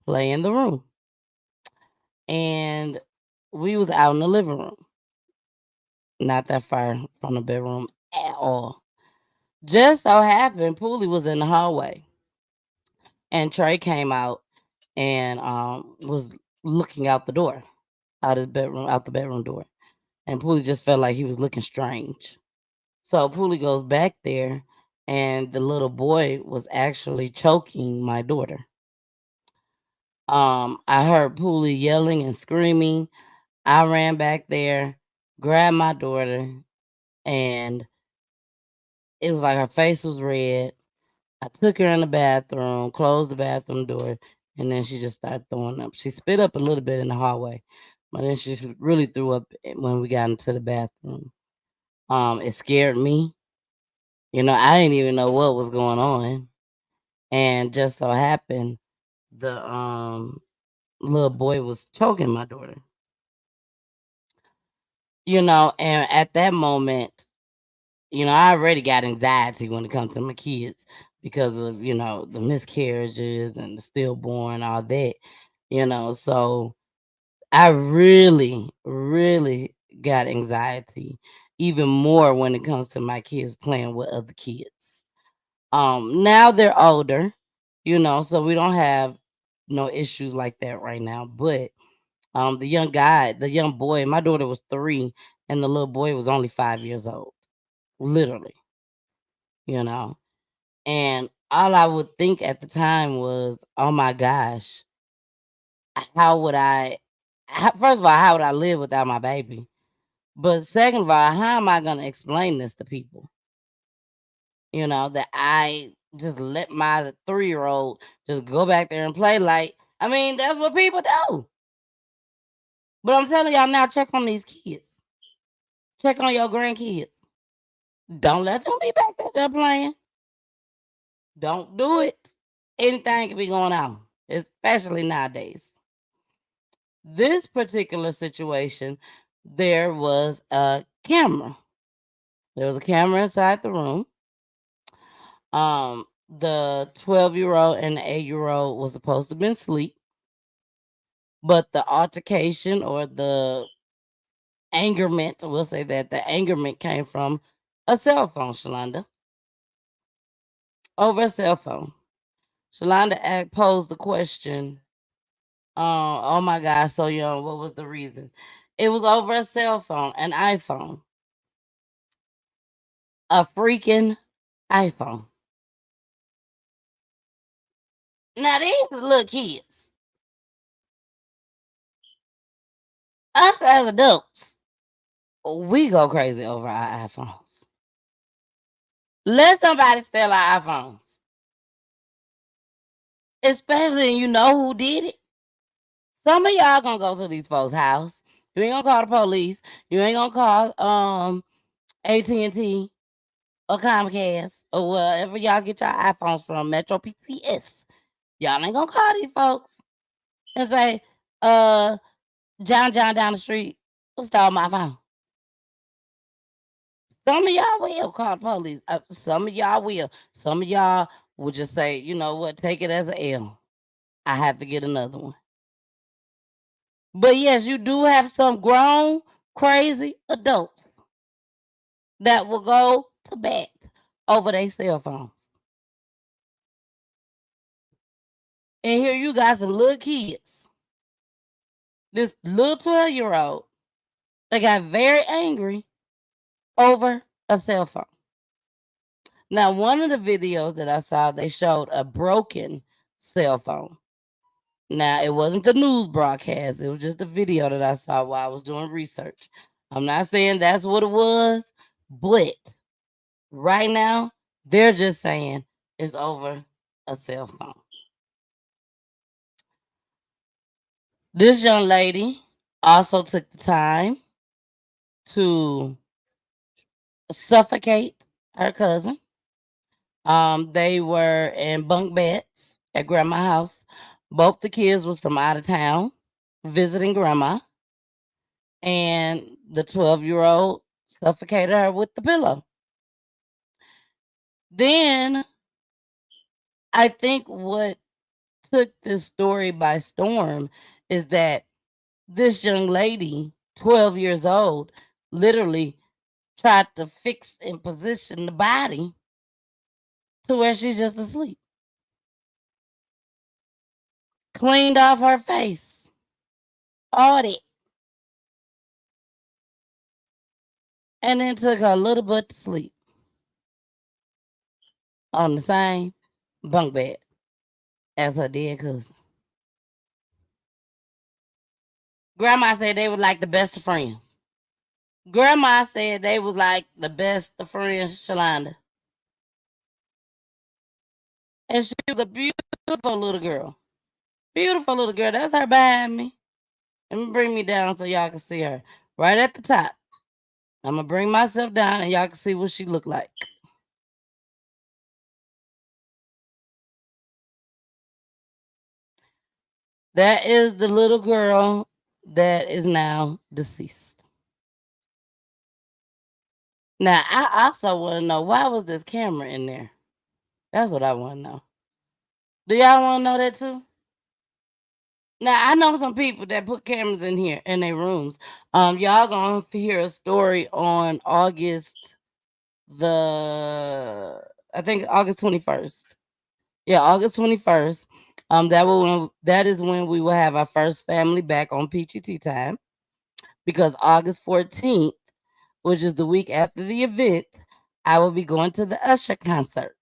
play in the room. And we was out in the living room, not that far from the bedroom at all. Just so happened, Poolie was in the hallway, and Trey came out and was looking out the door, out the bedroom door, and Poolie just felt like he was looking strange. So Poolie goes back there, and the little boy was actually choking my daughter. I heard Poolie yelling and screaming. I ran back there, grabbed my daughter, and it was like her face was red. I took her in the bathroom, closed the bathroom door, and then she just started throwing up. She spit up a little bit in the hallway, but then she really threw up when we got into the bathroom. It scared me. I didn't even know what was going on. And just so happened, the little boy was choking my daughter. And at that moment, I already got anxiety when it comes to my kids because of, the miscarriages and the stillborn, all that, so I really, really got anxiety, even more when it comes to my kids playing with other kids. Now they're older, so we don't have no issues like that right now. But the young boy, my daughter was 3, and the little boy was only 5 years old, literally, you know. And all I would think at the time was, oh my gosh, how would first of all, how would I live without my baby? But second of all, how am I going to explain this to people? That I just let my 3-year-old just go back there and play like, I mean, that's what people do. But I'm telling y'all now, check on these kids. Check on your grandkids. Don't let them be back there playing. Don't do it. Anything can be going on, especially nowadays. This particular situation, there was a camera. There was a camera inside the room. The 12-year-old and the 8-year-old was supposed to be asleep, but the altercation or the angerment, we'll say that the angerment came from a cell phone, Shalonda. Over a cell phone. Shalonda posed the question, oh my gosh, so young, what was the reason? It was over a cell phone, an iPhone. A freaking iPhone. Now these little kids, us as adults, we go crazy over our iPhones. Let somebody steal our iPhones. Especially you know who did it. Some of y'all gonna go to these folks' house. You ain't gonna call the police. You ain't gonna call AT&T or Comcast or wherever y'all get your iPhones from, Metro PCS. Y'all ain't gonna call these folks and say, John down the street stole my phone. Some of y'all will call the police. Some of y'all will. Some of y'all will just say, you know what, take it as an L. I have to get another one. But yes, you do have some grown, crazy adults that will go to bat over their cell phones. And here you got some little kids. This little 12-year-old that got very angry over a cell phone. Now, one of the videos that I saw, they showed a broken cell phone. Now, it wasn't the news broadcast. It was just a video that I saw while I was doing research. I'm not saying that's what it was, but right now, they're just saying it's over a cell phone. This young lady also took the time to suffocate her cousin. They were in bunk beds at grandma's house. Both the kids was from out of town visiting grandma, and the 12-year-old suffocated her with the pillow. Then I think what took this story by storm is that this young lady, 12 years old, literally tried to fix and position the body to where she's just asleep. Cleaned off her face. All that. And then took her little butt to sleep on the same bunk bed as her dead cousin. Grandma said they were like the best of friends. Grandma said they was like the best of friends, Shalonda. And she was a beautiful little girl. Beautiful little girl. That's her behind me. Let me bring me down so y'all can see her. Right at the top. I'm going to bring myself down and y'all can see what she looked like. That is the little girl that is now deceased. Now, I also want to know, why was this camera in there? That's what I want to know. Do y'all want to know that too? Now, I know some people that put cameras in here in their rooms. Y'all gonna hear a story on August the I think August 21st. Yeah, August 21st. That is when we will have our first family back on PGT time, because August 14th, which is the week after the event, I will be going to the Usher concert.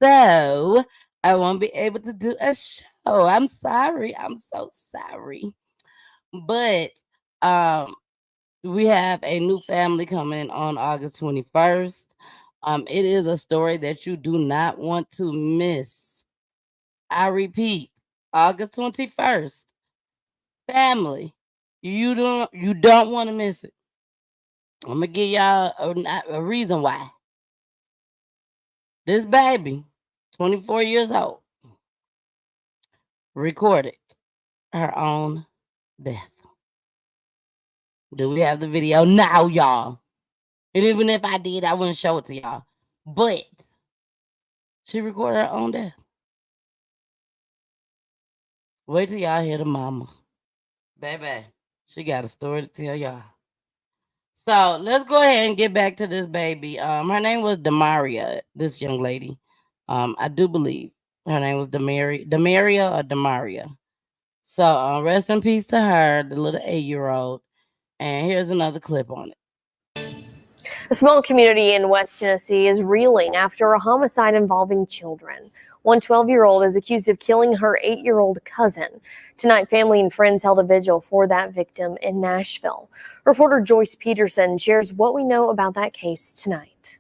So I won't be able to do a show. I'm sorry. I'm so sorry. But um we have a new family coming on August 21st. It is a story that you do not want to miss. I repeat, August 21st. Family. You don't want to miss it. I'm gonna give y'all a reason why. This baby, 24 years old, recorded her own death. Do we have the video? Now, y'all. And even if I did, I wouldn't show it to y'all. But she recorded her own death. Wait till y'all hear the mama. Baby, she got a story to tell y'all. So let's go ahead and get back to this baby. Her name was Demaria, this young lady. I do believe her name was Demaria or Demaria. So rest in peace to her, the little 8-year-old. And here's another clip on it. A small community in West Tennessee is reeling after a homicide involving children. One 12-year-old is accused of killing her 8-year-old cousin. Tonight, family and friends held a vigil for that victim in Nashville. Reporter Joyce Peterson shares what we know about that case tonight.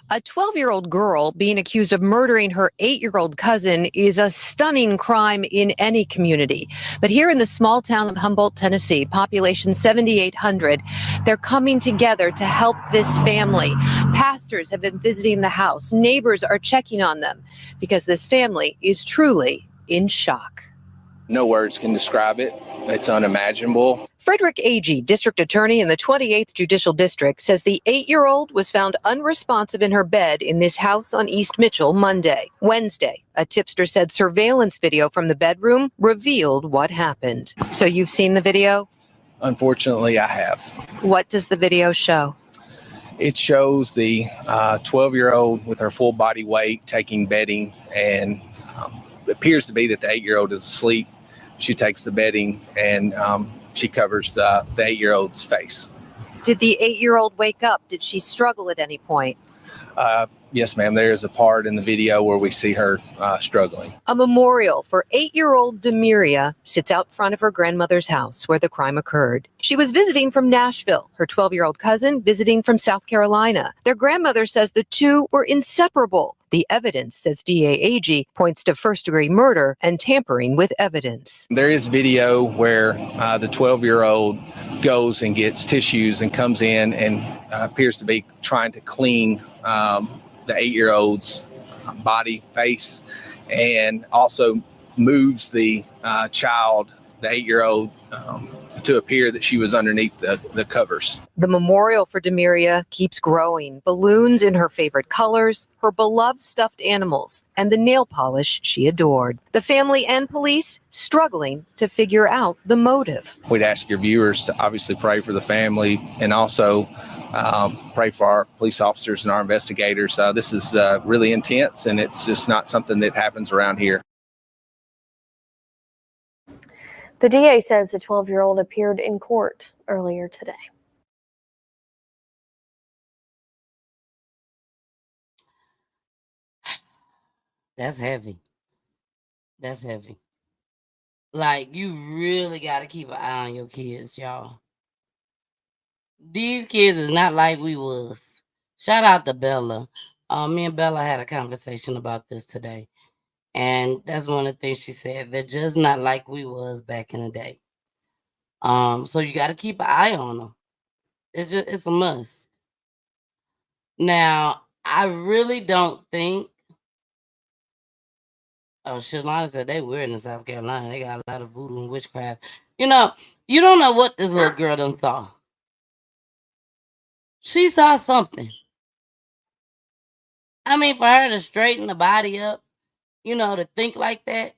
A 12-year-old girl being accused of murdering her 8-year-old cousin is a stunning crime in any community. But here in the small town of Humboldt, Tennessee, population 7,800, they're coming together to help this family. Pastors have been visiting the house. Neighbors are checking on them because this family is truly in shock. No words can describe it. It's unimaginable. Frederick Agee, district attorney in the 28th Judicial District, says the 8-year-old was found unresponsive in her bed in this house on East Mitchell Monday. Wednesday, a tipster said surveillance video from the bedroom revealed what happened. So you've seen the video? Unfortunately, I have. What does the video show? It shows the 12-year-old with her full body weight taking bedding, and it appears to be that the 8-year-old is asleep. She takes the bedding and she covers the 8-year-old's face. Did the 8-year-old wake up? Did she struggle at any point? Yes, ma'am. There is a part in the video where we see her struggling. A memorial for 8-year-old Demaria sits out front of her grandmother's house where the crime occurred. She was visiting from Nashville, her 12-year-old cousin visiting from South Carolina. Their grandmother says the two were inseparable. The evidence, says DA Agee, points to first-degree murder and tampering with evidence. There is video where the 12-year-old goes and gets tissues and comes in and appears to be trying to clean the 8-year-old's body, face, and also moves the child, the 8-year-old, to appear that she was underneath the covers. The memorial for Demaria keeps growing. Balloons in her favorite colors, her beloved stuffed animals, and the nail polish she adored. The family and police struggling to figure out the motive. We'd ask your viewers to obviously pray for the family and also pray for our police officers and our investigators. This is really intense, and it's just not something that happens around here. The DA says the 12-year-old appeared in court earlier today. That's heavy. That's heavy. Like, you really got to keep an eye on your kids, y'all. These kids is not like we was. Shout out to Bella. Me and Bella had a conversation about this today. And that's one of the things she said. They're just not like we was back in the day. So you got to keep an eye on them. It's a must. Now, I really don't think. Oh, Shalana said they weird in South Carolina. They got a lot of voodoo and witchcraft. You know, you don't know what this little girl done saw. She saw something. I mean, for her to straighten the body up, to think like that,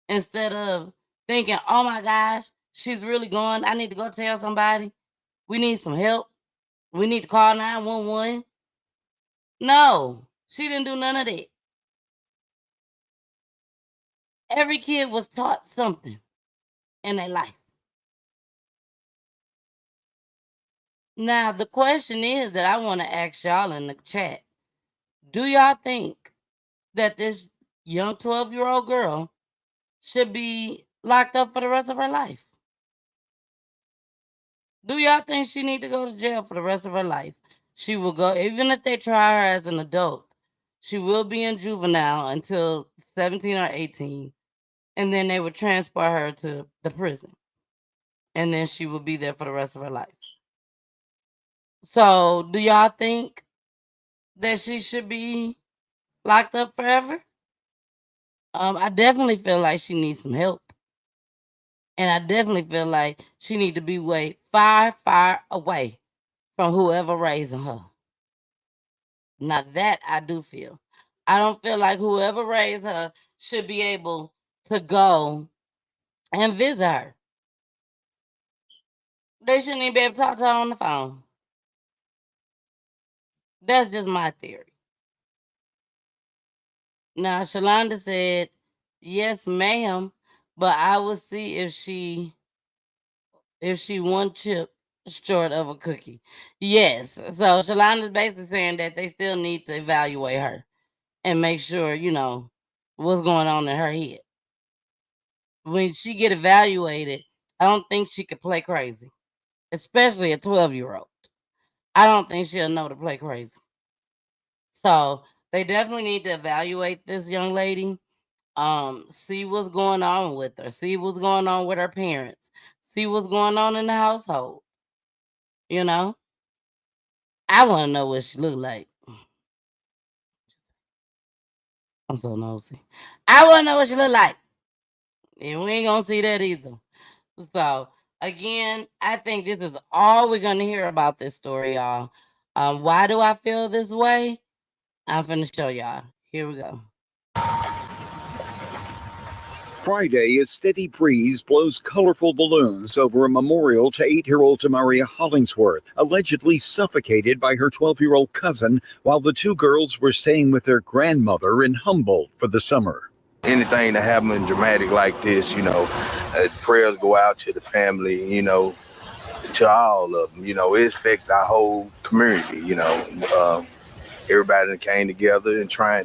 instead of thinking, oh my gosh, she's really going, I need to go tell somebody. We need some help. We need to call 911. No. She didn't do none of that. Every kid was taught something in their life. Now, the question is that I want to ask y'all in the chat. Do y'all think that this young 12-year-old girl should be locked up for the rest of her life? Do y'all think she need to go to jail for the rest of her life? She will go, even if they try her as an adult, she will be in juvenile until 17 or 18, and then they would transfer her to the prison, and then she will be there for the rest of her life. So, do y'all think that she should be locked up forever? I definitely feel like she needs some help. And I definitely feel like she need to be way far, far away from whoever raising her. Now that I do feel. I don't feel like whoever raised her should be able to go and visit her. They shouldn't even be able to talk to her on the phone. That's just my theory. Now, Shalonda said, yes, ma'am, but I will see if she one chip short of a cookie. Yes. So Shalonda's basically saying that they still need to evaluate her and make sure, what's going on in her head. When she get evaluated, I don't think she could play crazy, especially a 12-year-old. I don't think she'll know to play crazy. So they definitely need to evaluate this young lady. See what's going on with her, see what's going on with her parents, see what's going on in the household. I want to know what she look like. I'm so nosy. I want to know what she look like. And we ain't going to see that either. So, again, I think this is all we're going to hear about this story, y'all. Why do I feel this way? I'm finna show y'all. Here we go. Friday, a steady breeze blows colorful balloons over a memorial to 8-year-old Demaria Hollingsworth, allegedly suffocated by her 12-year-old cousin while the two girls were staying with their grandmother in Humboldt for the summer. Anything that happens dramatic like this, prayers go out to the family, to all of them. It affects our whole community, everybody that came together and trying,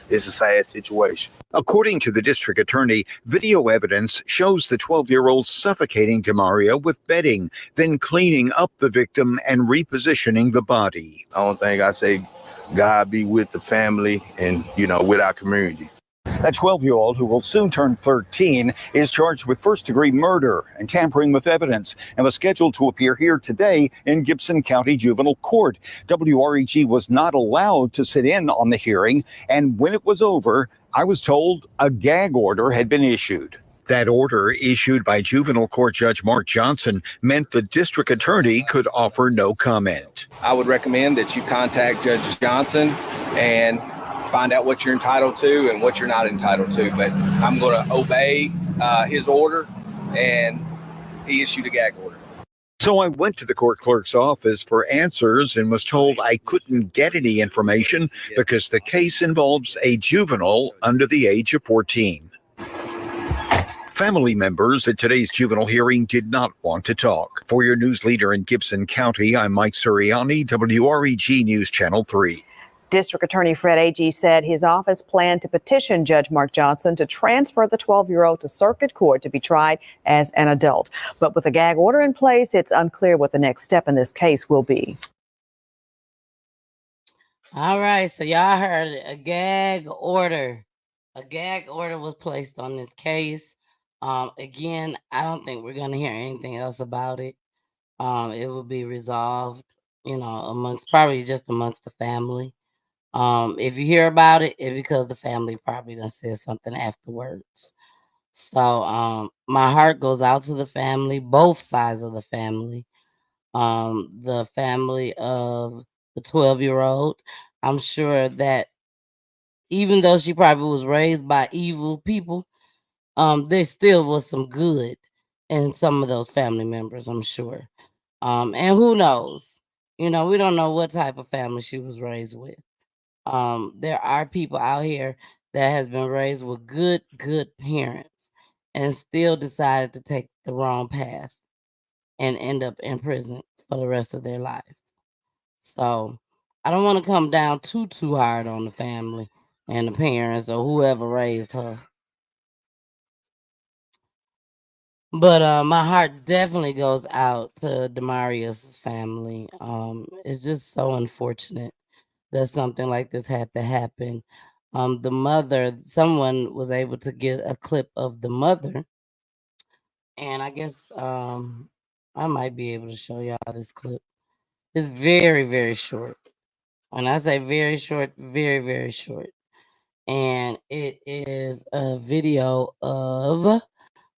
it's a sad situation. According to the district attorney, video evidence shows the 12-year-old suffocating Demaria with bedding, then cleaning up the victim and repositioning the body. I don't think I say God be with the family and, with our community. A 12-year-old who will soon turn 13 is charged with first-degree murder and tampering with evidence and was scheduled to appear here today in Gibson County Juvenile Court. WREG was not allowed to sit in on the hearing, and when it was over, I was told a gag order had been issued. That order, issued by Juvenile Court Judge Mark Johnson, meant the district attorney could offer no comment. I would recommend that you contact Judge Johnson and find out what you're entitled to and what you're not entitled to. But I'm going to obey his order, and he issued a gag order. So I went to the court clerk's office for answers and was told I couldn't get any information because the case involves a juvenile under the age of 14. Family members at today's juvenile hearing did not want to talk. For your news leader in Gibson County, I'm Mike Suriani, WREG News Channel 3. District Attorney Fred Agee said his office planned to petition Judge Mark Johnson to transfer the 12-year-old to circuit court to be tried as an adult. But with a gag order in place, it's unclear what the next step in this case will be. All right, so y'all heard it. A gag order. A gag order was placed on this case. Again, I don't think we're going to hear anything else about it. It will be resolved, amongst the family. If you hear about it, it's because the family probably done said something afterwards. So my heart goes out to the family, both sides of the family. The family of the 12-year-old. I'm sure that even though she probably was raised by evil people, there still was some good in some of those family members, I'm sure. And who knows? We don't know what type of family she was raised with. There are people out here that has been raised with good parents and still decided to take the wrong path and end up in prison for the rest of their life. So I don't want to come down too hard on the family and the parents or whoever raised her. But my heart definitely goes out to Demaria's family. It's just so unfortunate that something like this had to happen. The mother, someone was able to get a clip of the mother, and I guess I might be able to show y'all this clip. It's very short. When I say very short, very short. And it is a video of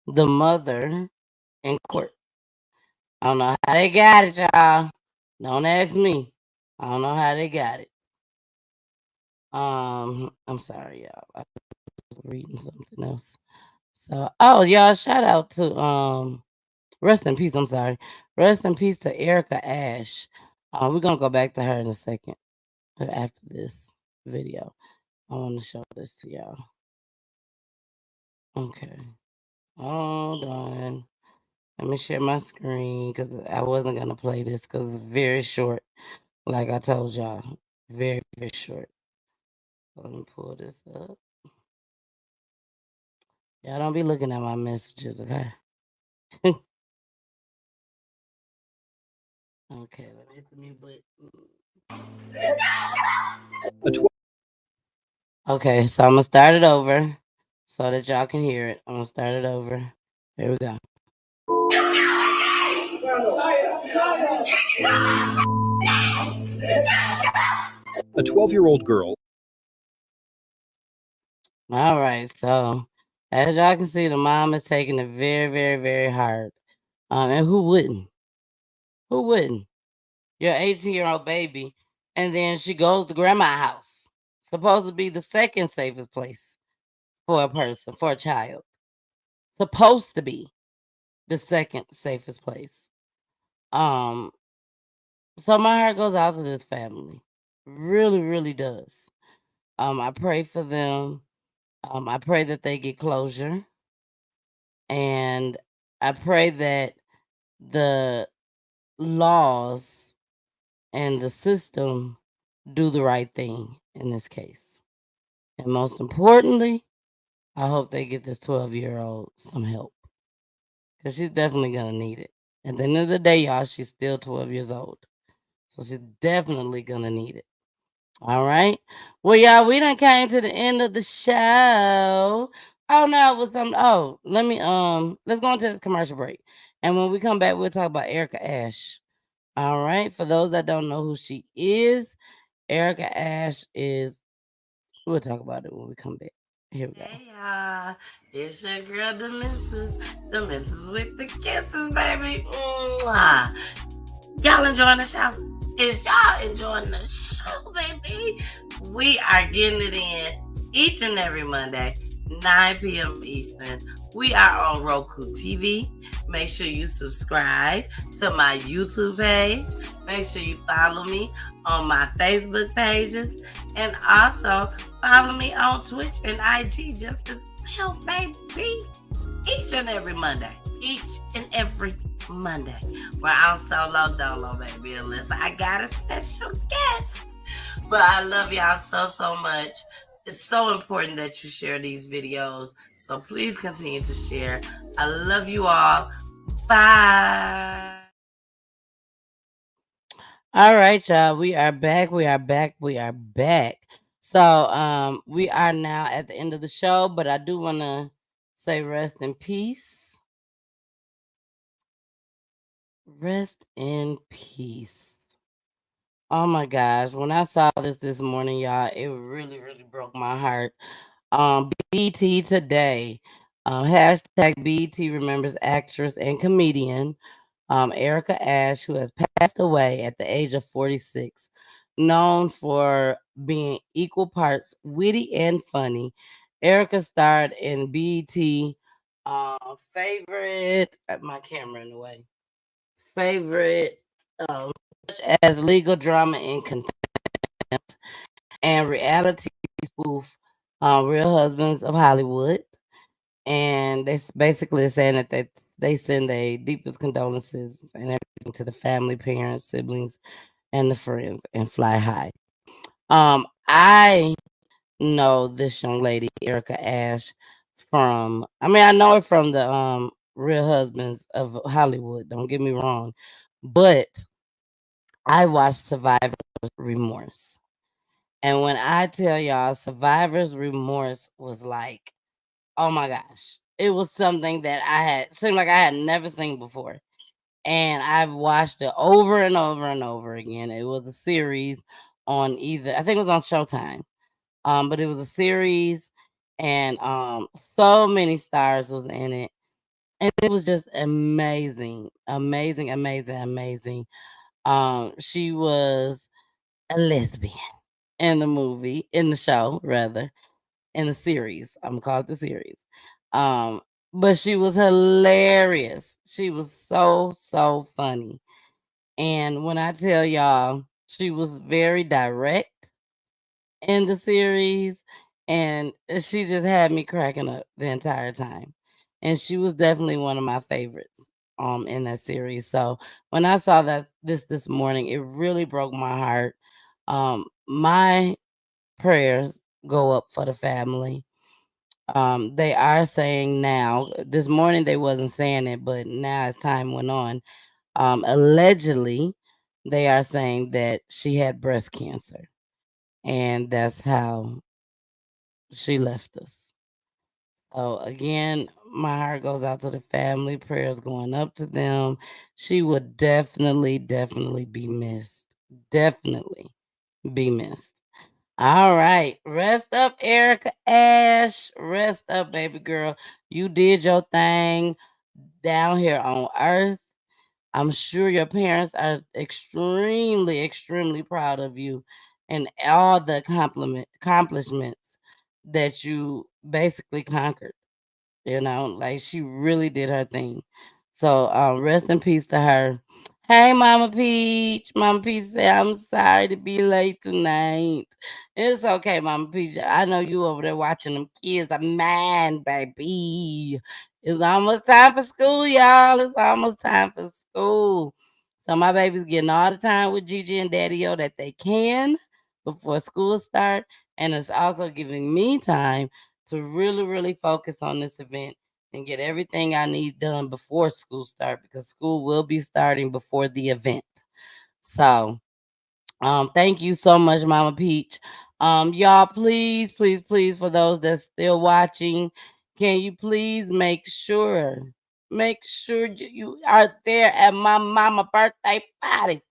the mother in court. I don't know how they got it, y'all. Don't ask me. I don't know how they got it. I'm sorry, y'all. I was reading something else. So, oh, y'all, shout out to rest in peace. I'm sorry. Rest in peace to Erica Ash. We're gonna go back to her in a second after this video. I want to show this to y'all. Okay. Hold on. Let me share my screen because I wasn't gonna play this because it's very short. Like I told y'all, very short. Let me pull this up. Y'all don't be looking at my messages, okay? Okay, let me hit the mute button. Okay, so I'm gonna start it over so that y'all can hear it. I'm gonna start it over. Here we go. A 12-year-old girl. All right, so as y'all can see, the mom is taking it very hard. And who wouldn't? Who wouldn't? Your 18-year-old baby, and then she goes to grandma's house. Supposed to be the second safest place for a person, for a child. Supposed to be the second safest place. So my heart goes out to this family. Really does. I pray for them. I pray that they get closure. And I pray that the laws and the system do the right thing in this case. And most importantly, I hope they get this 12-year-old some help. Because she's definitely going to need it. At the end of the day, y'all, she's still 12 years old. So she's definitely going to need it. All right. Well, y'all, we done came to the end of the show. Oh no, it was something. Oh, let's go into this commercial break. And when we come back, we'll talk about Erica Ash. All right. For those that don't know who she is, Erica Ash is. We'll talk about it when we come back. Here we go. Hey y'all, it's your girl, the missus with the kisses, baby. Mwah. Y'all enjoying the show? Is y'all enjoying the show, baby? We are getting it in each and every Monday, 9 p.m. Eastern. We are on Roku TV. Make sure you subscribe to my YouTube page. Make sure you follow me on my Facebook pages. And also follow me on Twitch and IG just as well, baby. Each and every Monday. Each and every Monday. Where I'm solo dolo, baby. Unless I got a special guest. But I love y'all so much. It's so important that you share these videos. So please continue to share. I love you all. Bye. All right, y'all. We are back. So we are now at the end of the show, but I do want to say rest in peace. Rest in peace. Oh my gosh. When I saw this morning, y'all, it really broke my heart. BT today. Hashtag BT remembers actress and comedian Erica Ash, who has passed away at the age of 46. Known for being equal parts witty and funny, Erica starred in BT favorite, my camera in the way, favorite such as legal drama and contempt, and reality spoof Real Husbands of Hollywood. And they basically saying that they send their deepest condolences and everything to the family, parents, siblings, and the friends, and fly high. I know this young lady, Erica Ash, from I know her from the Real Husbands of Hollywood. Don't get me wrong, but I watched Survivor's Remorse, and when I tell y'all, Survivor's Remorse was like, oh my gosh, it was something that I had seemed like I had never seen before, and I've watched it over and over and over again. It was a series on either I think it was on Showtime, but it was a series, and so many stars was in it, and it was just amazing, amazing, amazing, amazing. She was a lesbian in the movie, in the show rather, in the series. I'm gonna call it the series. Um, but she was hilarious. She was so funny. And when I tell y'all, she was very direct in the series, and she just had me cracking up the entire time. And she was definitely one of my favorites in that series. So when I saw that this morning, it really broke my heart. My prayers go up for the family. They are saying now, this morning they wasn't saying it, but now as time went on, allegedly they are saying that she had breast cancer, and that's how she left us. So again, my heart goes out to the family, prayers going up to them. She would definitely be missed. Definitely be missed. All right. Rest up, Erica Ash. Rest up, baby girl. You did your thing down here on earth. I'm sure your parents are extremely proud of you and all the accomplishments that you basically conquered. Like she really did her thing. So rest in peace to her. Hey, Mama Peach. Mama Peach said, I'm sorry to be late tonight. It's okay, Mama Peach. I know you over there watching them kids. I'm mad, baby. It's almost time for school, y'all. It's almost time for school. So my baby's getting all the time with Gigi and Daddy O that they can before school start. And it's also giving me time to really focus on this event and get everything I need done before school start, because school will be starting before the event. So thank you so much, Mama Peach. Y'all, please, for those that's still watching, can you please make sure you are there at my mama birthday party?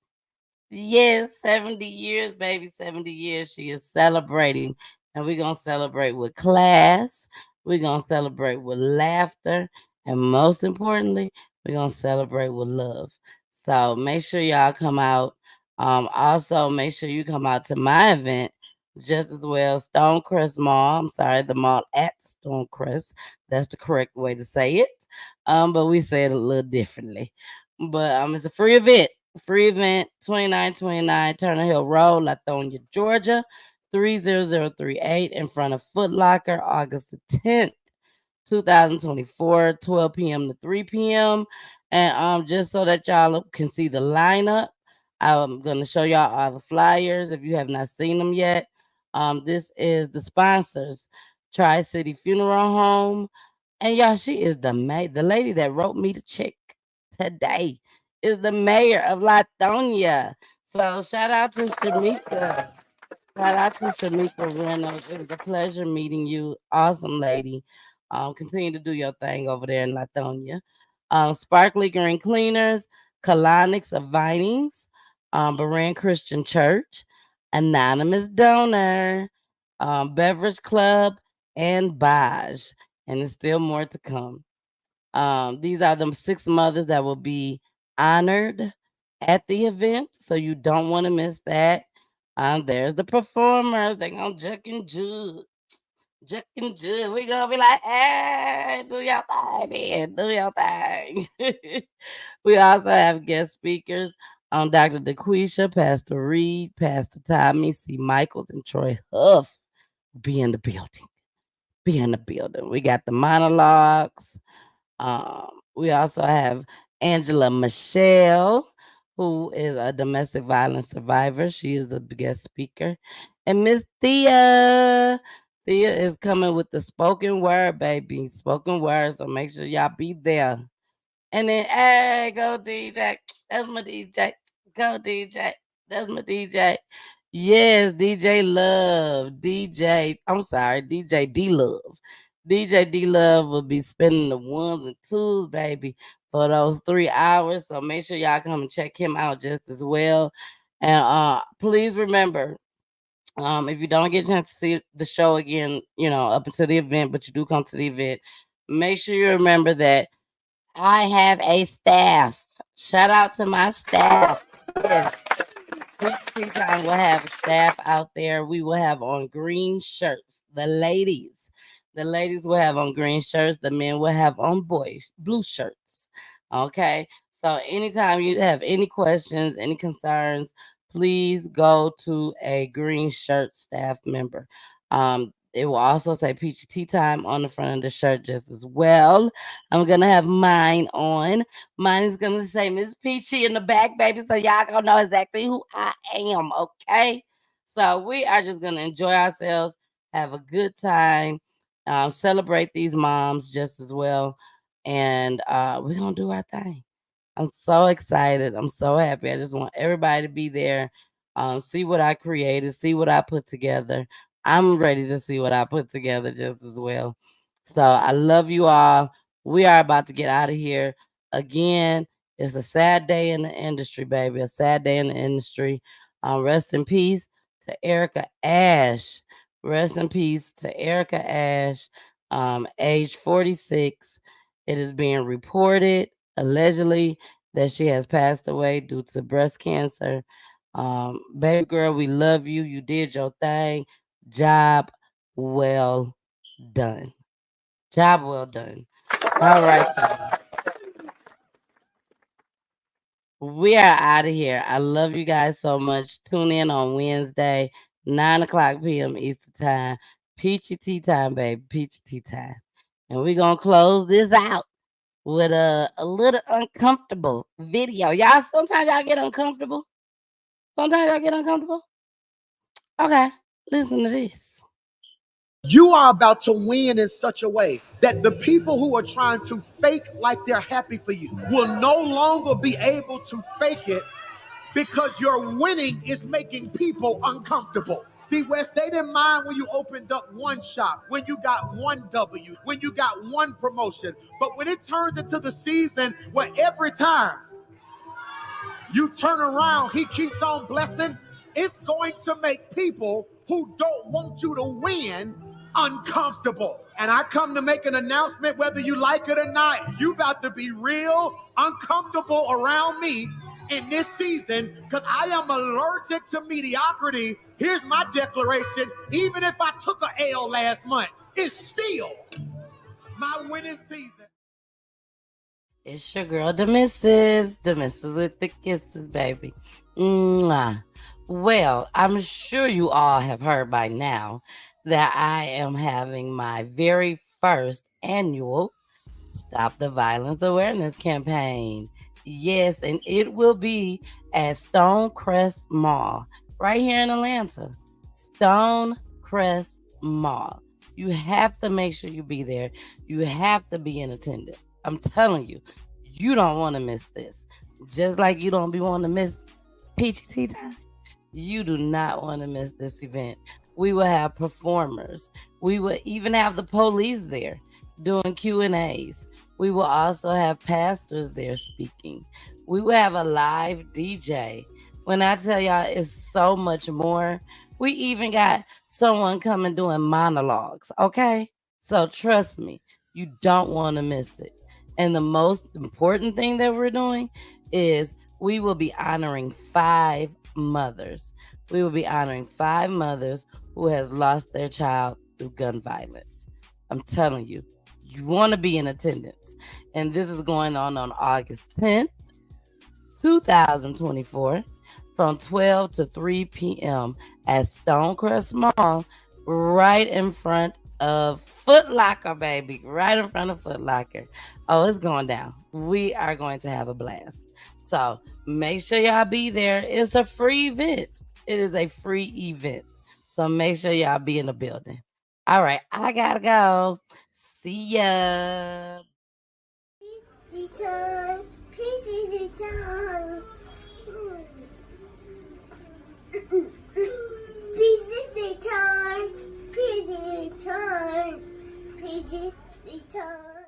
Yes, 70 years, baby. 70 years. She is celebrating. And we're going to celebrate with class. We're going to celebrate with laughter. And most importantly, we're going to celebrate with love. So make sure y'all come out. Also, make sure you come out to my event just as well. Stonecrest Mall. I'm sorry, the mall at Stonecrest. That's the correct way to say it. But we say it a little differently. But it's a free event. Free event 2929 Turner Hill Road, Lithonia, Georgia, 30038 in front of Foot Locker, August the 10th, 2024, 12 p.m. to 3 p.m. And just so that y'all can see the lineup, I'm gonna show y'all all the flyers if you have not seen them yet. This is the sponsors: Tri-City Funeral Home, and y'all, she is the lady that wrote me the check today is the mayor of Lithonia. So shout out to Shamika. Shout out to Shamika Reynolds. It was a pleasure meeting you. Awesome lady. Continue to do your thing over there in Lithonia. Sparkly Green Cleaners, Colonics of Vinings, Berean Christian Church, Anonymous Donor, Beverage Club, and Baj. And there's still more to come. These are the 6 mothers that will be honored at the event, so you don't want to miss that. There's the performers. They're going to juck and judge. Juck and judge. We're going to be like, hey, do your thing, man. Do your thing. We also have guest speakers. Dr. DeQuisha, Pastor Reed, Pastor Tommy, C. Michaels, and Troy Huff be in the building. Be in the building. We got the monologues. We also have Angela Michelle, who is a domestic violence survivor. She is the guest speaker. And Miss Thea. Thea is coming with the spoken word, baby. Spoken word. So make sure y'all be there. And then, hey, go DJ. That's my DJ. Go DJ. That's my DJ. Yes, DJ Love. I'm sorry, DJ D Love. DJ D Love will be spending the ones and twos, baby, for those 3 hours. So make sure y'all come and check him out just as well. And please remember, if you don't get a chance to see the show again, up until the event, but you do come to the event, make sure you remember that I have a staff. Shout out to my staff. Yes. Peach Tea Time will have staff out there. We will have on green shirts. The ladies will have on green shirts. The men will have on blue shirts. Okay. So anytime you have any questions, any concerns, please go to a green shirt staff member. It will also say Peachy Tea Time on the front of the shirt just as well. I'm gonna have mine on. Mine is gonna say Miss Peachy in the back, baby, so y'all gonna know exactly who I am. Okay, so we are just gonna enjoy ourselves, have a good time, celebrate these moms just as well, and we're gonna do our thing. I'm so excited. I'm so happy. I just want everybody to be there, see what I created, see what I put together. I'm ready to see what I put together just as well. So I love you all. We are about to get out of here. Again, it's a sad day in the industry, baby. A sad day in the industry. Rest in peace to Erica Ash. Rest in peace to Erica Ash, age 46. It is being reported, allegedly, that she has passed away due to breast cancer. Baby girl, we love you. You did your thing. Job well done. Job well done. All right, y'all. We are out of here. I love you guys so much. Tune in on Wednesday, 9 o'clock p.m. Eastern Time. Peachy Tea Time, baby. Peachy Tea Time. And we're going to close this out with a little uncomfortable video. Y'all, sometimes y'all get uncomfortable. Sometimes y'all get uncomfortable. Okay, listen to this. You are about to win in such a way that the people who are trying to fake like they're happy for you will no longer be able to fake it because your winning is making people uncomfortable. See, Wes, they didn't mind when you opened up one shop, when you got one W, when you got one promotion. But when it turns into the season where every time you turn around, he keeps on blessing, it's going to make people who don't want you to win uncomfortable. And I come to make an announcement, whether you like it or not, you about to be real uncomfortable around me in this season because I am allergic to mediocrity. Here's my declaration. Even if I took an L last month, it's still my winning season. It's your girl, the missus with the kisses, baby. Mwah. Well, I'm sure you all have heard by now that I am having my very first annual Stop the Violence Awareness campaign. Yes, and it will be at Stonecrest Mall, right here in Atlanta. Stonecrest Mall. You have to make sure you be there. You have to be in attendance. I'm telling you, you don't want to miss this. Just like you don't be wanting to miss Peachy Tea Time. You do not want to miss this event. We will have performers. We will even have the police there doing Q&As. We will also have pastors there speaking. We will have a live DJ. When I tell y'all, it's so much more. We even got someone coming doing monologues, okay? So trust me, you don't want to miss it. And the most important thing that we're doing is we will be honoring 5 mothers. We will be honoring 5 mothers who has lost their child through gun violence. I'm telling you, you want to be in attendance. And this is going on August 10th. 2024 from 12 to 3 p.m. at Stonecrest Mall, right in front of Foot Locker, baby. Right in front of Foot Locker. Oh, it's going down. We are going to have a blast. So make sure y'all be there. It's a free event. It is a free event. So make sure y'all be in the building. All right, I gotta go. See ya. Return, please return. Please return, please return, please return.